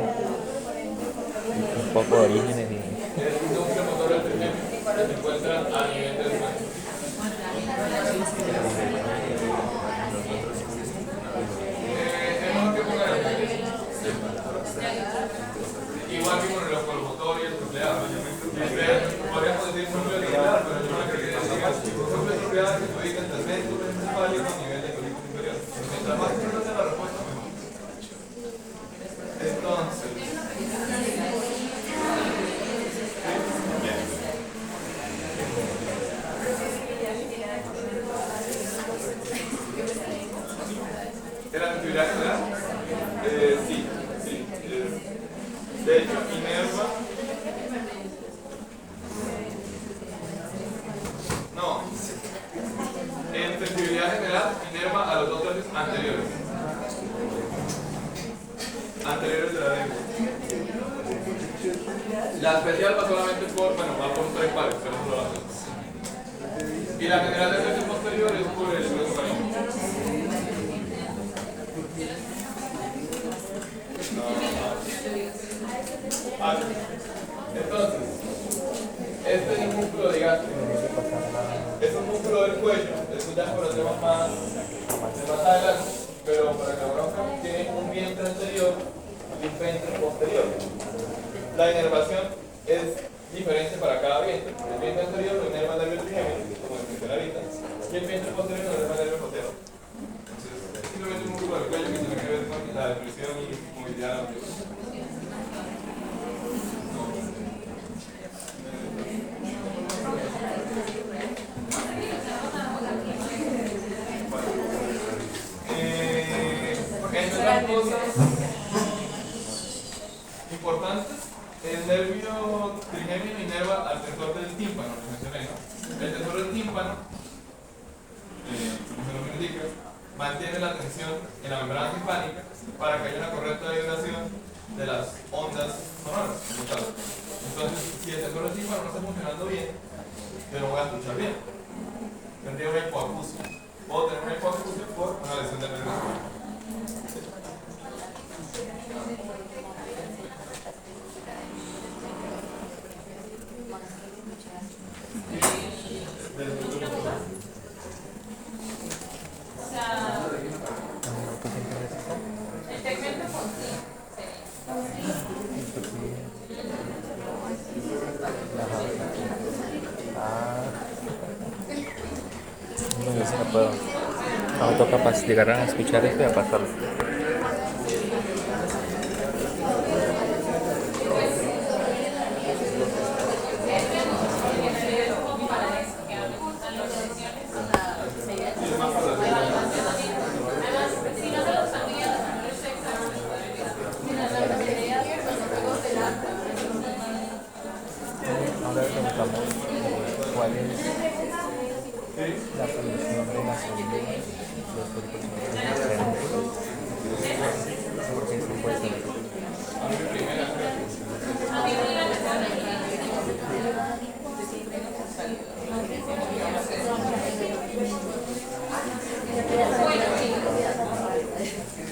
un poco de orígenes y... El núcleo motor del trigémino se encuentra a nivel del puente. Igual que con el locomotor y el nuclear. Podríamos decir núcleo nuclear, pero yo no creo que digas núcleo nuclear que se ubica entre el médico principal y el nivel de colículo inferior. Mientras más simple sea la respuesta, mejor. Entonces, anteriores. Anteriores de la lengua. La especial va solamente por, bueno, va por 3 pares, pero no lo hace. Y la general del tercio posterior es por el grueso canino. Entonces, este es el músculo digástrico. Es un músculo del cuello, eso ya conocemos más adelante, pero para que lo conozcan, tiene un vientre anterior y un ventre posterior. La inervación es diferente para cada vientre. El vientre anterior lo inerva el nervio trigémino, como les mencioné ahorita, y el vientre posterior lo inerva el nervio posterior. Entonces, es simplemente un músculo del cuello que tiene que ver con la depresión y movilidad. Entre otras cosas importantes, el nervio trigémino inerva al tensor del tímpano, lo mencioné, ¿no? El tensor del tímpano, como se nos indica, mantiene la tensión en la membrana timpánica para que haya una correcta vibración de las ondas sonoras. Entonces, si el tensor del tímpano no está funcionando bien, yo no voy a escuchar bien. Tendría una hipoacusia. Puedo tener una hipoacusia por una lesión del nervio. O sea, el segmento con sí No, yo sí no puedo. No me toca llegar a escuchar esto y a pasarlo. Ahora preguntamos cuál es la solución de la salud de los cuerpos porque eso puede ser.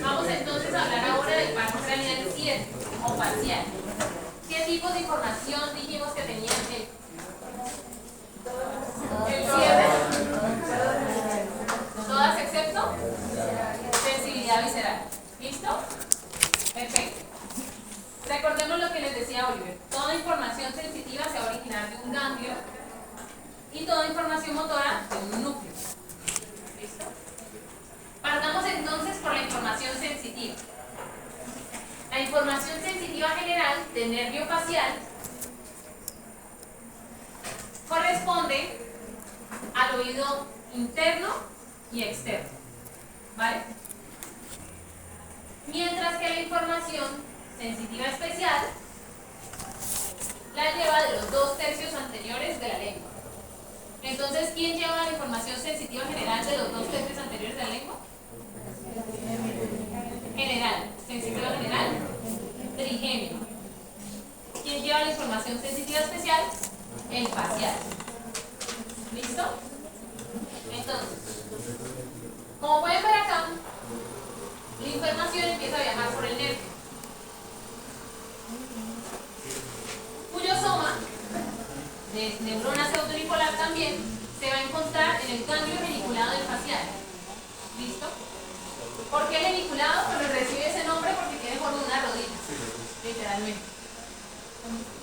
Vamos entonces a hablar ahora del paro craneal 7 o parcial. ¿Qué tipos de información dijimos que tenía el 7? Todas excepto sensibilidad visceral. ¿Listo? Perfecto. Recordemos lo que les decía Oliver. Toda información sensitiva se va a originar de un ganglio y toda información motora de un núcleo. ¿Listo? Partamos entonces por la información sensitiva. La información sensitiva general del nervio facial corresponde al oído interno y externo, ¿vale? Mientras que la información sensitiva especial la lleva de los 2/3 anteriores de la lengua. Entonces, ¿quién lleva la información sensitiva general de los 2/3 anteriores de la lengua? General, sensitiva general, trigémino. ¿Quién lleva la información sensitiva especial? El facial. ¿Listo? Entonces, como pueden ver acá, la información empieza a viajar por el nervio, cuyo soma de neurona pseudonipolar también se va a encontrar en el ganglio geniculado del facial. ¿Listo? ¿Por qué geniculado? Pues recibe ese nombre porque tiene forma de una rodilla, literalmente.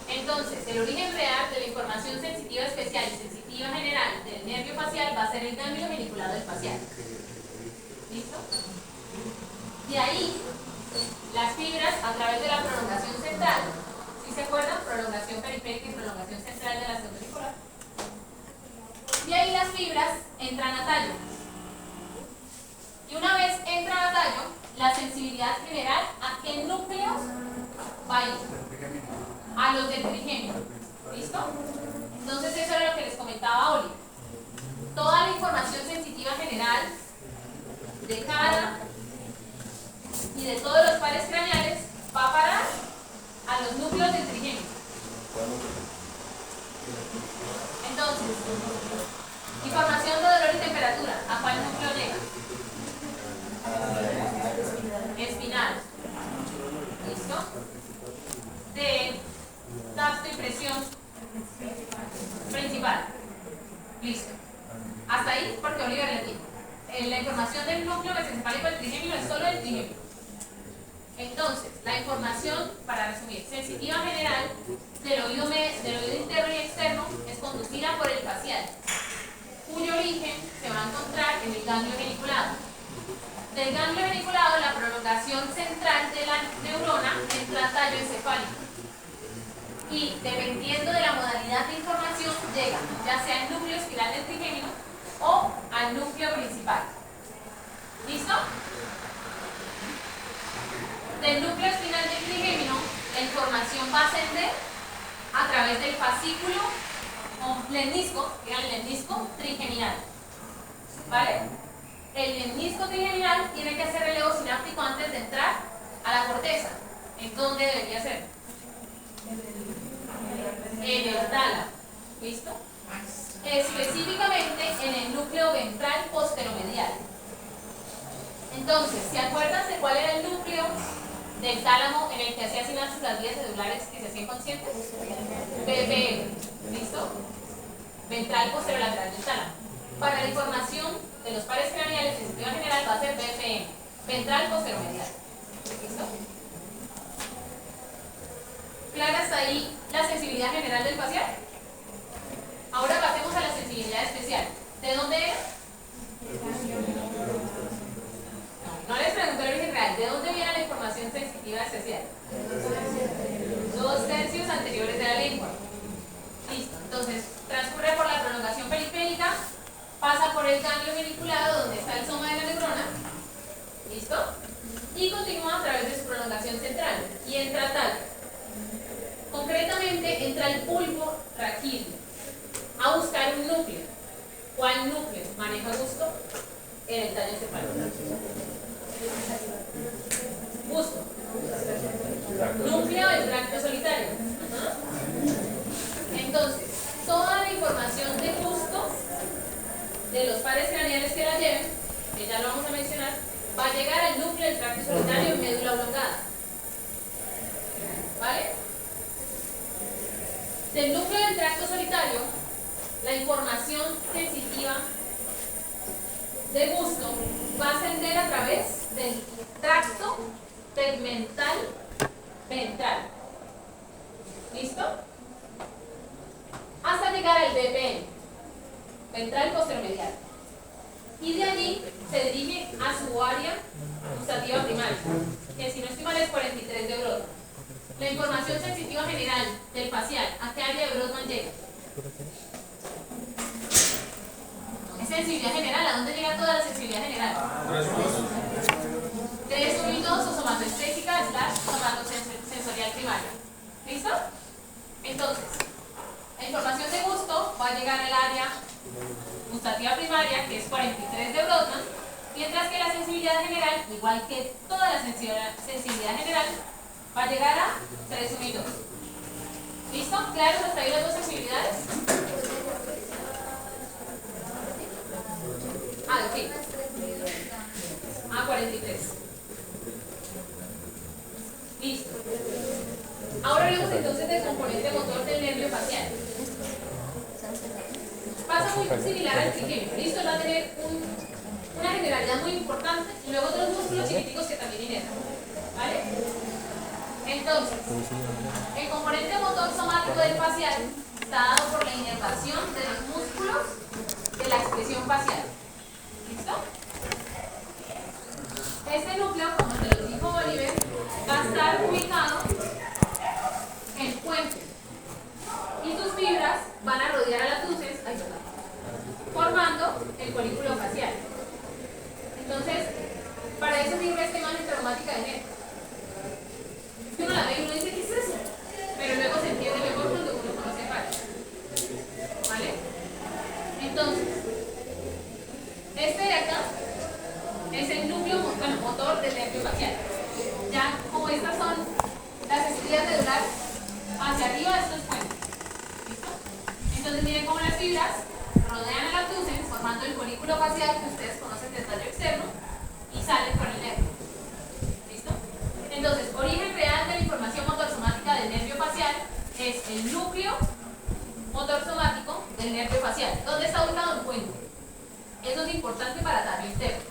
Entonces, el origen real de la información sensitiva especial y sensitiva general del nervio facial va a ser el ganglio geniculado del facial. ¿Listo? De ahí, las fibras a través de la prolongación central, ¿sí se acuerdan? Prolongación periférica y prolongación central de la pseudonipolar. De ahí las fibras entran a tallo. Y una vez entran a tallo, la sensibilidad general, ¿a qué núcleos va a ir? A los del trigémino. ¿Listo? Entonces eso era lo que les comentaba Oli. Toda la información sensitiva general de cara y de todos los pares craneales va a parar a los núcleos del trigémino. Entonces, información de dolor y temperatura. ¿A cuál núcleo llega? Espinal. ¿Listo? De tacto y presión principal. Listo. Hasta ahí, porque Oliver le dijo. La información del núcleo mesencefálico del trigémino es solo del trigémino. Entonces, la información, para resumir, sensitiva general del oído interno y externo es conducida por el facial, cuyo origen se va a encontrar en el ganglio geniculado. Del ganglio geniculado, la prolongación central de la neurona entra al tallo encefálico. Y dependiendo de la modalidad de información, llega ya sea al núcleo espinal del trigémino o al núcleo principal. ¿Listo? Del núcleo espinal del trigémino, la información va a ascender a través del fascículo o lemnisco, que era el lemnisco trigeminal. ¿Vale? El lemnisco trigeminal tiene que hacer relevo sináptico antes de entrar a la corteza. ¿En dónde debería ser? En el tálamo. ¿Listo? Específicamente en el núcleo ventral posteromedial. Entonces, ¿se acuerdan de cuál era el núcleo del tálamo en el que hacía sinapsis las vías celulares que se hacían conscientes? BPM. ¿Listo? Ventral posterolateral del tálamo. Para la información de los pares craneales sensitiva general va a ser BPM. Ventral posteromedial. ¿Listo? ¿Clara hasta ahí la sensibilidad general del facial? Ahora pasemos a la sensibilidad especial. ¿De dónde era? No les pregunto el origen real. ¿De dónde viene la información sensitiva especial? 2/3 anteriores de la lengua. Listo. Entonces, transcurre por la prolongación periférica, pasa por el ganglio geniculado, donde está el soma de la neurona. ¿Listo? Y continúa a través de su prolongación central. Y entra tal. Concretamente, entra el bulbo raquídeo a buscar un núcleo. ¿Cuál núcleo maneja gusto? En el tallo encefálico. Gusto. Núcleo del tracto solitario. Entonces, toda la información de gusto de los pares craneales que la lleven, que ya lo vamos a mencionar, va a llegar al núcleo del tracto solitario en médula oblongada. ¿Vale? Del núcleo del tracto solitario, la información sensitiva de gusto va a ascender a través del tracto tegmental ventral. ¿Listo? Hasta llegar al BPM, ventral posteromedial. Y de allí se dirige a su área gustativa primaria, que si no estoy mal es 43 de Brodmann. La información sensitiva general del facial, ¿a qué área de Brodmann llega? Es sensibilidad general. ¿A dónde llega toda la sensibilidad general? 3, 1 y 2 o somatoestésica / somatosensorial primaria. ¿Listo? Entonces, la información de gusto va a llegar al área gustativa primaria, que es 43 de Brodmann, mientras que la sensibilidad general, igual que toda la sensibilidad general, va a llegar a 3, 1 y 2. ¿Listo? ¿Claros hasta ahí las dos sensibilidades? Sí. 43. Listo. Ahora hablemos entonces del componente motor del nervio facial. Pasa muy similar al trigémino. Listo, va a tener una generalidad muy importante y luego otros músculos chiquiticos que también inervan. ¿Vale? Entonces, el componente motor somático del facial está dado por la inervación de los músculos de la expresión facial. ¿Listo? Este núcleo, como se lo dijo Oliver, va a estar ubicado en puente y sus fibras van a rodear a las luces formando el folículo facial. Entonces, para eso sirve esta imagen traumática de nervio. Es que uno la ve y uno dice, ¿qué es eso? Pero luego se entiende mejor cuando uno conoce parte. ¿Vale? Entonces, este de acá es el el núcleo motor somático del nervio facial. ¿Dónde está ubicado? En cuenco. Eso es importante para darle interno.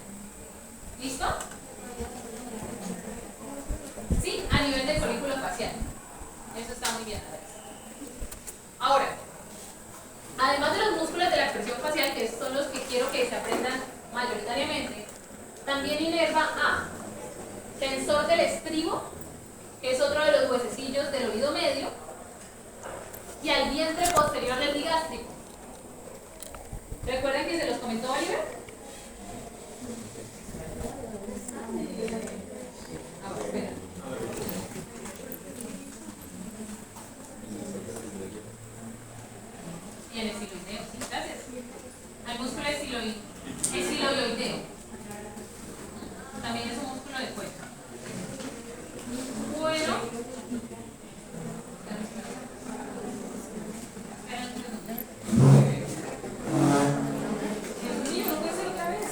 ¿Listo? Sí, a nivel del folículo facial. Eso está muy bien. Ahora, además de los músculos de la expresión facial, que son los que quiero que se aprendan mayoritariamente, también inerva a tensor del estribo, que es otro de los huesecillos del oído medio, y al vientre posterior del digástrico. ¿Recuerdan que se los comentó Oliver? Ahora, espera. Y el estiloideo, sí, gracias. Al músculo estiloideo. También es un músculo de cuello. Bueno. Dios mío, ¿no puede ser otra vez?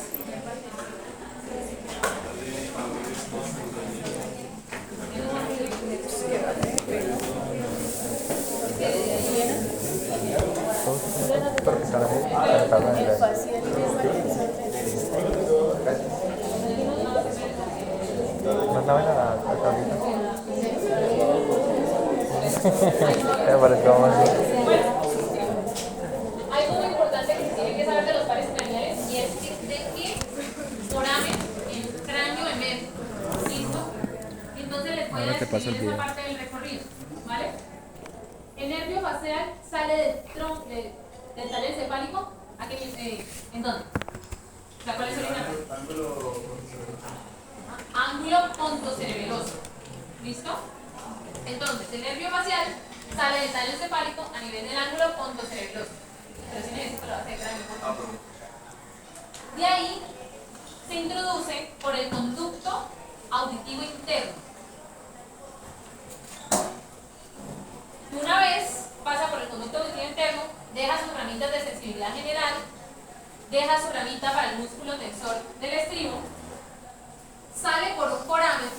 Espero que están así, para estar bien. Mándame la tablita. Me pareció más bien. Bueno, algo muy importante que se tiene que saber de los pares craneales y es que de qué foramen en cráneo emerge. ¿Listo? Entonces les voy a Ahora te paso el describir esa video. parte del recorrido, ¿vale? El nervio facial sale del tallo encefálico. ¿A qué, ¿en dónde? ¿La cual es original? Ángulo pontocerebeloso. ¿Listo? Entonces, el nervio facial sale del tallo encefálico a nivel del ángulo pontocerebeloso. Pero si necesito lo hace de cráneo, por favor. De ahí se introduce por el conducto auditivo interno. Una vez pasa por el conducto auditivo interno, deja sus ramitas de sensibilidad general, deja su ramita para el músculo tensor del estribo, sale por un foramen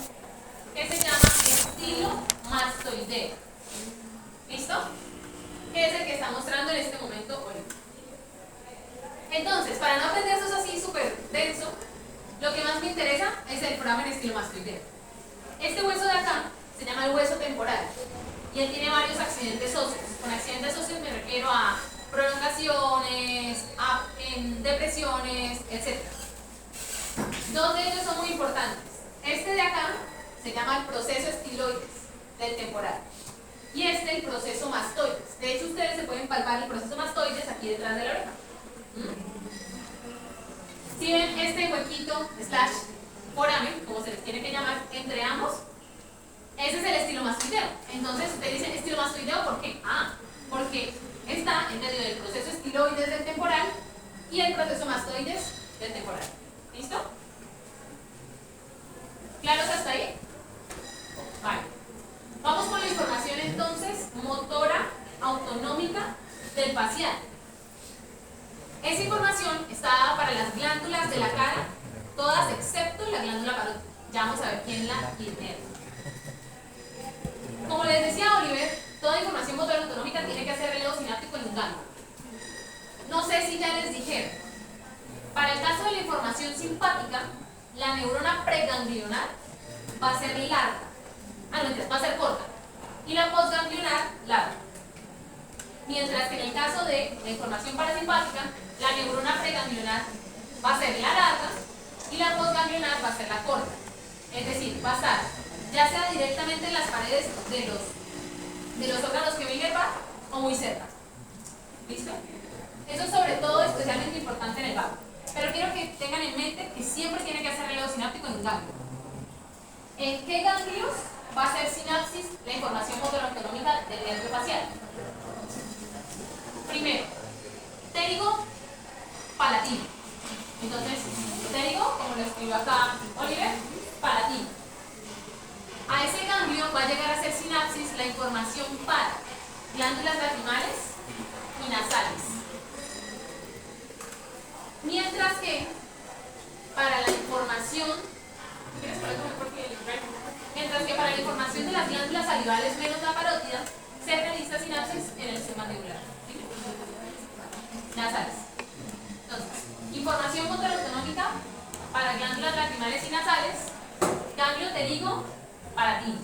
que se llama estilomastoideo. ¿Listo? Que es el que está mostrando en este momento Oliver. Entonces, para no aprender eso así súper denso, lo que más me interesa es el foramen estilomastoideo. Este hueso de acá se llama el hueso temporal y él tiene varios accidentes óseos. Con accidentes óseos me refiero a prolongaciones, a depresiones, etc. Dos de ellos son muy importantes. Este de acá se llama el proceso estiloides del temporal y este el proceso mastoides. De hecho, ustedes se pueden palpar el proceso mastoides aquí detrás de la oreja. Si ven este huequito slash foramen, como se les tiene que llamar, entre ambos, ese es el estilomastoideo. Entonces ustedes dicen estilomastoideo, ¿por qué? Porque está en medio del proceso estiloides del temporal y el proceso mastoides del temporal. ¿Listo? ¿Claros hasta ahí? Vale. Vamos con la información entonces motora autonómica del facial. Esa información está dada para las glándulas de la cara, todas excepto la glándula parótida. Ya vamos a ver quién la inerva. Como les decía Oliver, toda información motora autonómica tiene que hacer relevo sináptico en un ganglio. No sé si ya les dijeron. Para el caso de la información simpática, la neurona preganglionar va a ser larga. Va a ser corta. Y la postganglionar, larga. Mientras que en el caso de la información parasimpática, la neurona preganglionar va a ser la larga y la postganglionar va a ser la corta. Es decir, va a estar ya sea directamente en las paredes de los órganos que voy a inervar o muy cerca. ¿Listo? Eso es sobre todo especialmente importante en el vago. Pero quiero que tengan en mente que siempre tiene que hacer relevo sináptico en un ganglio. ¿En qué ganglios va a hacer sinapsis la información motora autonómica del nervio facial? Primero, pterigo palatino. Entonces, pterigo, como lo escribió acá Oliver, palatino. A ese ganglio va a llegar a hacer sinapsis la información para glándulas lacrimales y nasales. Mientras que para la información, mientras que para la información de las glándulas salivales menos la parótida, se realiza sinapsis nasales. Entonces, información motor autonómica para glándulas lacrimales y nasales, ganglio pterigo para ti.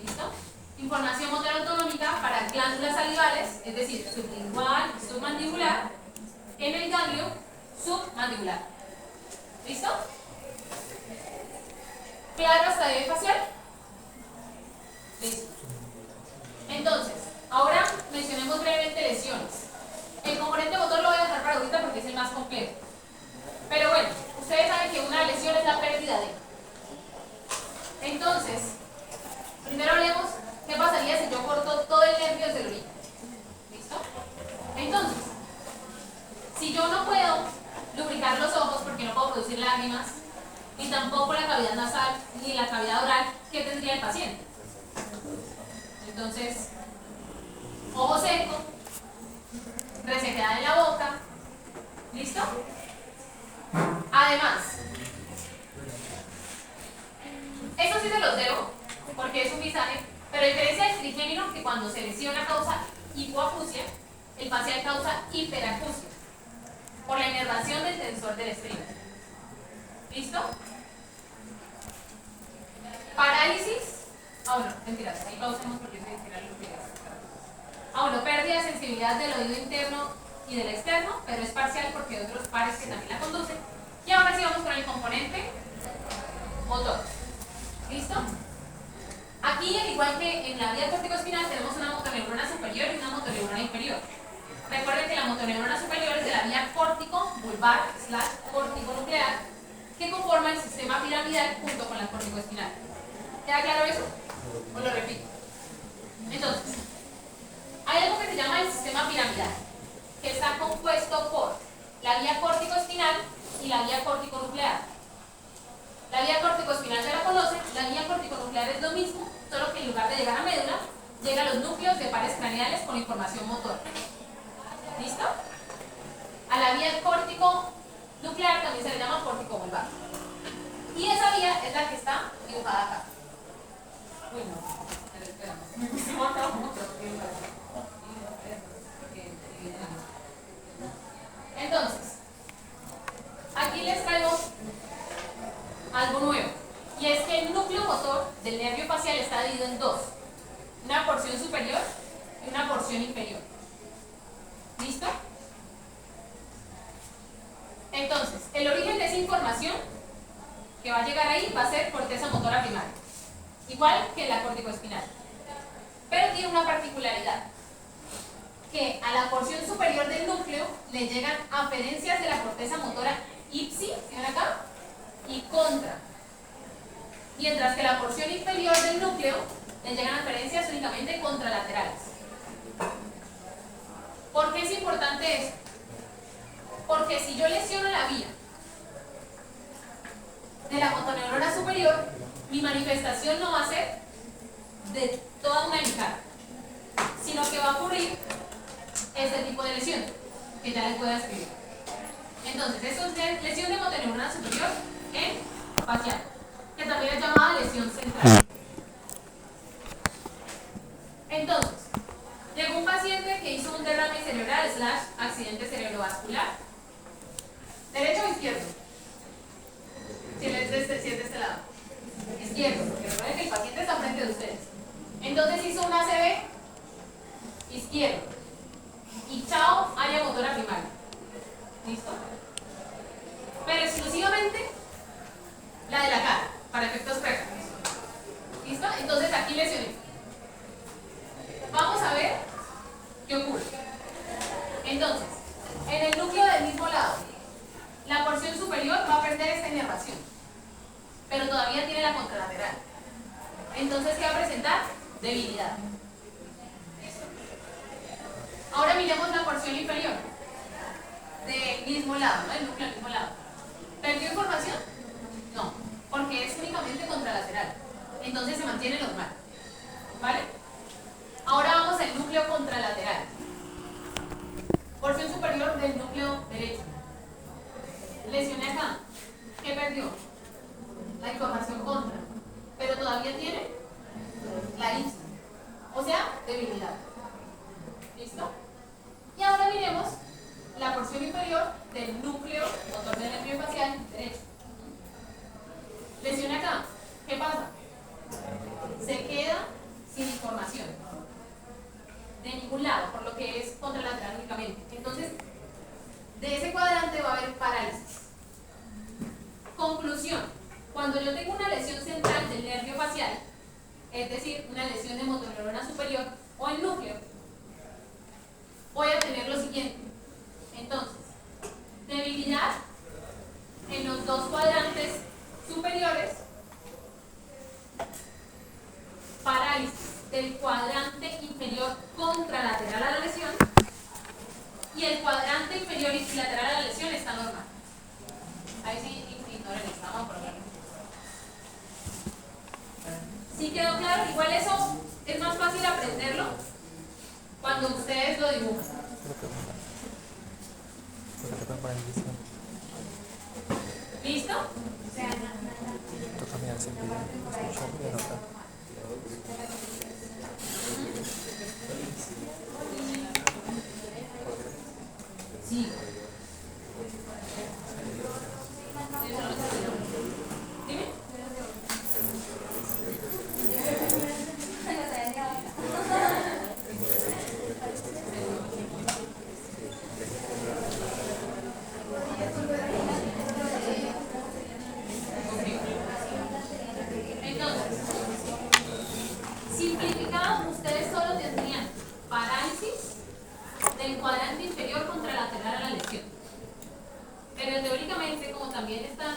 ¿Listo? Información motor autonómica para glándulas salivales, es decir, sublingual y submandibular, en el ganglio submandibular. ¿Listo? ¿Claro hasta ahí facial? Listo. Entonces, ahora mencionemos brevemente lesiones. El componente motor lo voy a dejar para ahorita porque es el más complejo. Pero bueno, ustedes saben que una lesión es la pérdida de. Entonces, primero hablemos qué pasaría si yo corto todo el nervio desde el origen. ¿Listo? Entonces, si yo no puedo lubricar los ojos porque no puedo producir lágrimas, ni tampoco la cavidad nasal, ni la cavidad oral, ¿qué tendría el paciente? Entonces, ojo seco, resequedad en la boca, ¿listo? Además, eso sí se los debo, porque es un visaje, pero a diferencia del trigémino, que cuando se lesiona causa hipoacusia, el facial causa hiperacusia, por la inervación del tensor del estribo. ¿Listo? Parálisis. Bueno, mentiras, ahí pausemos porque se tirar los pies. Bueno, pérdida de sensibilidad del oído interno y del externo, pero es parcial porque hay otros pares que también la conducen. Y ahora sí vamos con el componente motor. ¿Listo? Aquí, al igual que en la vía corticoespinal, tenemos una motoneurona superior y una motoneurona inferior. Recuerden que la motoneurona superior es de la vía córtico-vulvar / córtico-nuclear, que conforma el sistema piramidal junto con la corticoespinal. ¿Queda claro eso? Os lo repito. Entonces, hay algo que se llama el sistema piramidal, que está compuesto por la vía córtico-espinal y la vía córtico-nuclear. La vía córtico-espinal se la conoce, la vía córtico-nuclear es lo mismo, solo que en lugar de llegar a médula, llega a los núcleos de pares craneales con información motor. ¿Listo? A la vía córtico-nuclear también se le llama córtico-vulvar. Y esa vía es la que está dibujada acá. Uy, no. Entonces, aquí les traigo algo nuevo. Y es que el núcleo motor del nervio facial está dividido en dos. Una porción superior y una porción inferior. ¿Listo? Entonces, el origen de esa información que va a llegar ahí va a ser corteza motora primaria, igual que la corticoespinal, pero tiene una particularidad, que a la porción superior del núcleo le llegan aferencias de la corteza motora ipsi, ¿ven acá? Y contra, mientras que la porción inferior del núcleo le llegan aferencias únicamente contralaterales. ¿Por qué es importante eso? Porque si yo lesiono la vía de la motoneurona superior, mi manifestación no va a ser de toda una encarga, sino que va a ocurrir este tipo de lesión, que ya les voy a escribir. Entonces, esto es lesión de motoneurona superior en facial, que también es llamada lesión central. Entonces, llegó un paciente que hizo un derrame cerebral / accidente cerebrovascular. ¿Derecho o izquierdo? Si es de este lado. Izquierdo, porque recuerden que el paciente está frente de ustedes. Entonces hizo un ACV izquierdo. Y chao, área motora primaria. ¿Listo? Pero exclusivamente la de la cara, para efectos prácticos. ¿Listo? Entonces aquí lesioné. Vamos a ver qué ocurre. Entonces, en el núcleo del mismo lado, la porción superior va a perder esta inervación, pero todavía tiene la contralateral. Entonces, ¿qué va a presentar? Debilidad. ¿Listo? Ahora miremos la porción inferior del mismo lado, ¿no? El núcleo del mismo lado. ¿Perdió información? No, porque es únicamente contralateral. Entonces se mantiene normal. ¿Vale? Ahora vamos al núcleo contralateral. Porción superior del núcleo derecho. Lesioné acá. ¿Qué perdió? La información contra. Pero todavía tiene la ipsi. O sea, debilidad. ¿Listo? Y ahora miremos ¿qué pasa? Se queda sin información de ningún lado, por lo que es contralateral únicamente. Entonces, de ese cuadrante va a haber parálisis. Conclusión: cuando yo tengo una lesión central del nervio facial, es decir, una lesión de motoneurona superior o el núcleo, voy a tener lo siguiente. Entonces, debilidad en los dos cuadrantes superiores, parálisis del cuadrante inferior contralateral a la lesión, y el cuadrante inferior y lateral a la lesión está normal. Ahí sí ignoren esto, vamos por acá. ¿Sí quedó claro? Igual eso es más fácil aprenderlo cuando ustedes lo dibujan. ¿Listo? Toca mirar si el video escucha bien o no. Sí. Dime. Entonces, simplificado, ustedes solo tendrían parálisis del cuadrante inferior contralateral a la lesión. Pero teóricamente, como también están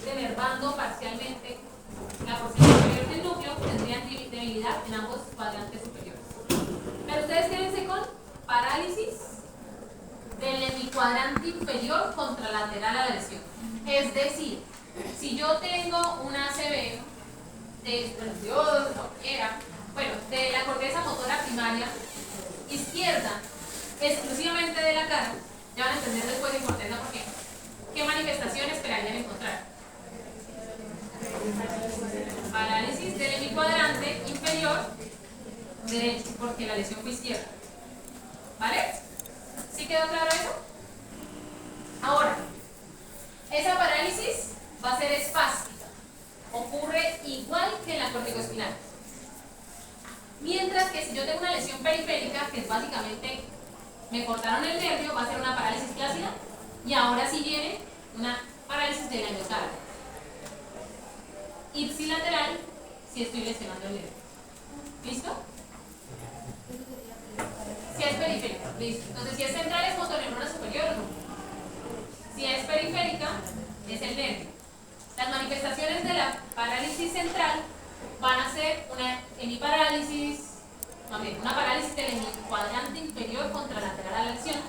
denervando parcialmente la porción superior del núcleo, tendrían debilidad en ambos cuadrantes superiores. Pero ustedes quédense con parálisis del hemicuadrante inferior contralateral a la lesión. Es decir, si yo tengo una ACV de la corteza motora primaria izquierda, exclusivamente de la cara, ya van a entender después de importancia por qué. ¿Qué manifestaciones esperarían encontrar? Parálisis del hemicuadrante inferior derecho, porque la lesión fue izquierda. ¿Vale? ¿Sí quedó claro eso? Ahora, esa parálisis va a ser espástica. Ocurre igual que en la corticoespinal. Mientras que si yo tengo una lesión periférica, que es básicamente me cortaron el nervio, va a ser una parálisis plácida, y ahora sí viene una parálisis del endocardio. Ipsilateral si estoy lesionando el nervio. ¿Listo? Si es periférica, listo. Entonces, si es central, es motoneurona superior o no. Si es periférica, es el nervio. Las manifestaciones de la parálisis central van a ser una hemiparálisis, una parálisis del hemicuadrante inferior contralateral a la lesión,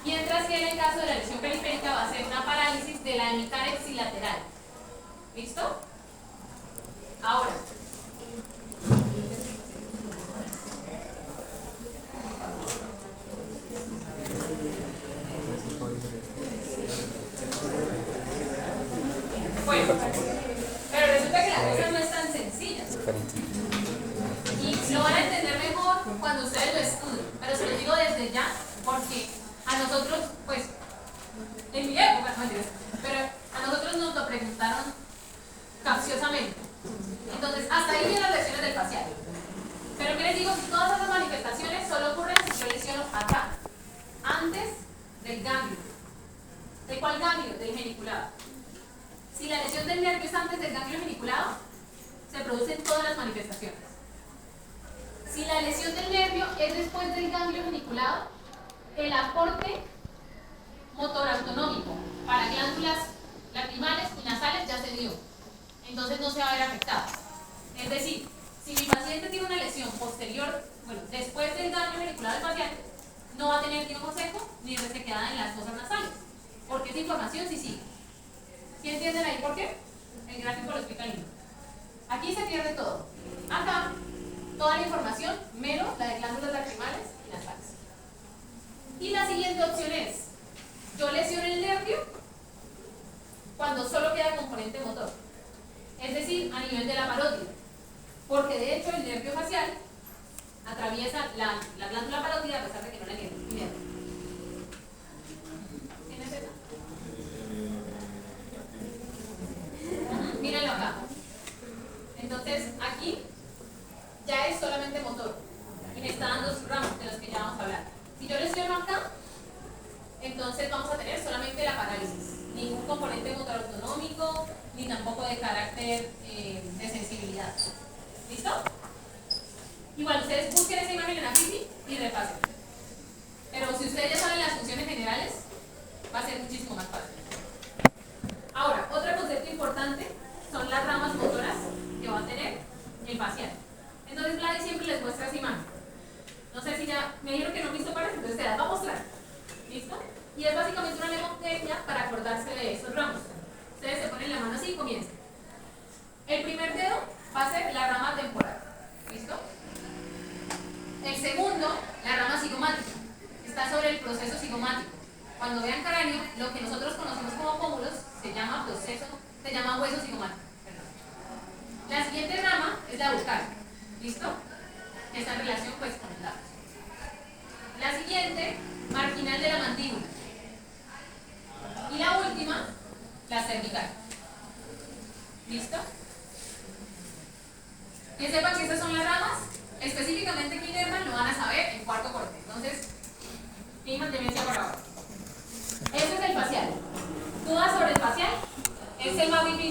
mientras que en el caso de la lesión periférica va a ser una parálisis de la hemicarex lateral. ¿Listo? Ahora, bueno, pero resulta que la cosa no es tan sencilla. Y lo van a entender mejor cuando ustedes lo estudien. Pero se lo digo desde ya, porque a nosotros, pues, en mi época, no mentiras, pero a nosotros nos lo preguntaron capciosamente. Entonces, hasta ahí vienen las lesiones del facial. Pero que les digo, si todas esas manifestaciones solo ocurren si yo lesiono acá, antes del ganglio. ¿De cuál ganglio? Del geniculado. Si la lesión del nervio es antes del ganglio geniculado, se producen todas las manifestaciones. Si la lesión del nervio es después del ganglio geniculado, el aporte motor autonómico para glándulas lacrimales y nasales ya se dio. Entonces no se va a ver afectado. Es decir, si mi paciente tiene una lesión posterior, después del ganglio geniculado del paciente, no va a tener ni ojo seco ni resequedad en las fosas nasales, porque esa información sí sigue. ¿Sí entienden ahí por qué? El gráfico lo explica lindo. Aquí se pierde todo. Acá, toda la información, menos la de glándulas lacrimales y nasales. Y la siguiente opción es, yo lesiono el nervio cuando solo queda componente motor. Es decir, a nivel de la parótida. Porque de hecho el nervio facial atraviesa la glándula parótida a pesar de que no la quede. ¿Tienes esa? Mírenlo acá. solamente motor y me está dando sus ramos de los que ya vamos a hablar. Si yo lesiono acá, entonces vamos a tener solamente la parálisis, ningún componente motor autonómico, ni tampoco de carácter de sensibilidad. ¿Listo? Igual ustedes busquen esa imagen en Affinity y repasen. Pero si ustedes ya saben las funciones generales, va a ser muchísimo más fácil. Ahora, otro concepto importante son las ramas motoras que va a tener el facial. Entonces Gladys siempre les muestra esa imagen. No sé si ya me dijeron que no han visto para eso, entonces se las va a mostrar. ¿Listo? Y es básicamente una mnemotecnia para acordarse de esos ramos. Ustedes se ponen la mano así y comienzan. El primer dedo va a ser la rama temporal. ¿Listo? El segundo, la rama cigomática. Está sobre el proceso cigomático. Cuando vean cráneo, lo que nosotros conocemos como pómulos se llama hueso cigomático. Perdón. La siguiente rama es la bucal. ¿Listo? Que está en relación pues con el labio. La siguiente, marginal de la mandíbula. Y la última, la cervical. ¿Listo? Que sepan que estas son las ramas. Específicamente Kinderman lo van a saber en cuarto corte. Entonces, tengan demencia por ahora. Ese es el facial. Dudas sobre el facial es el más difícil.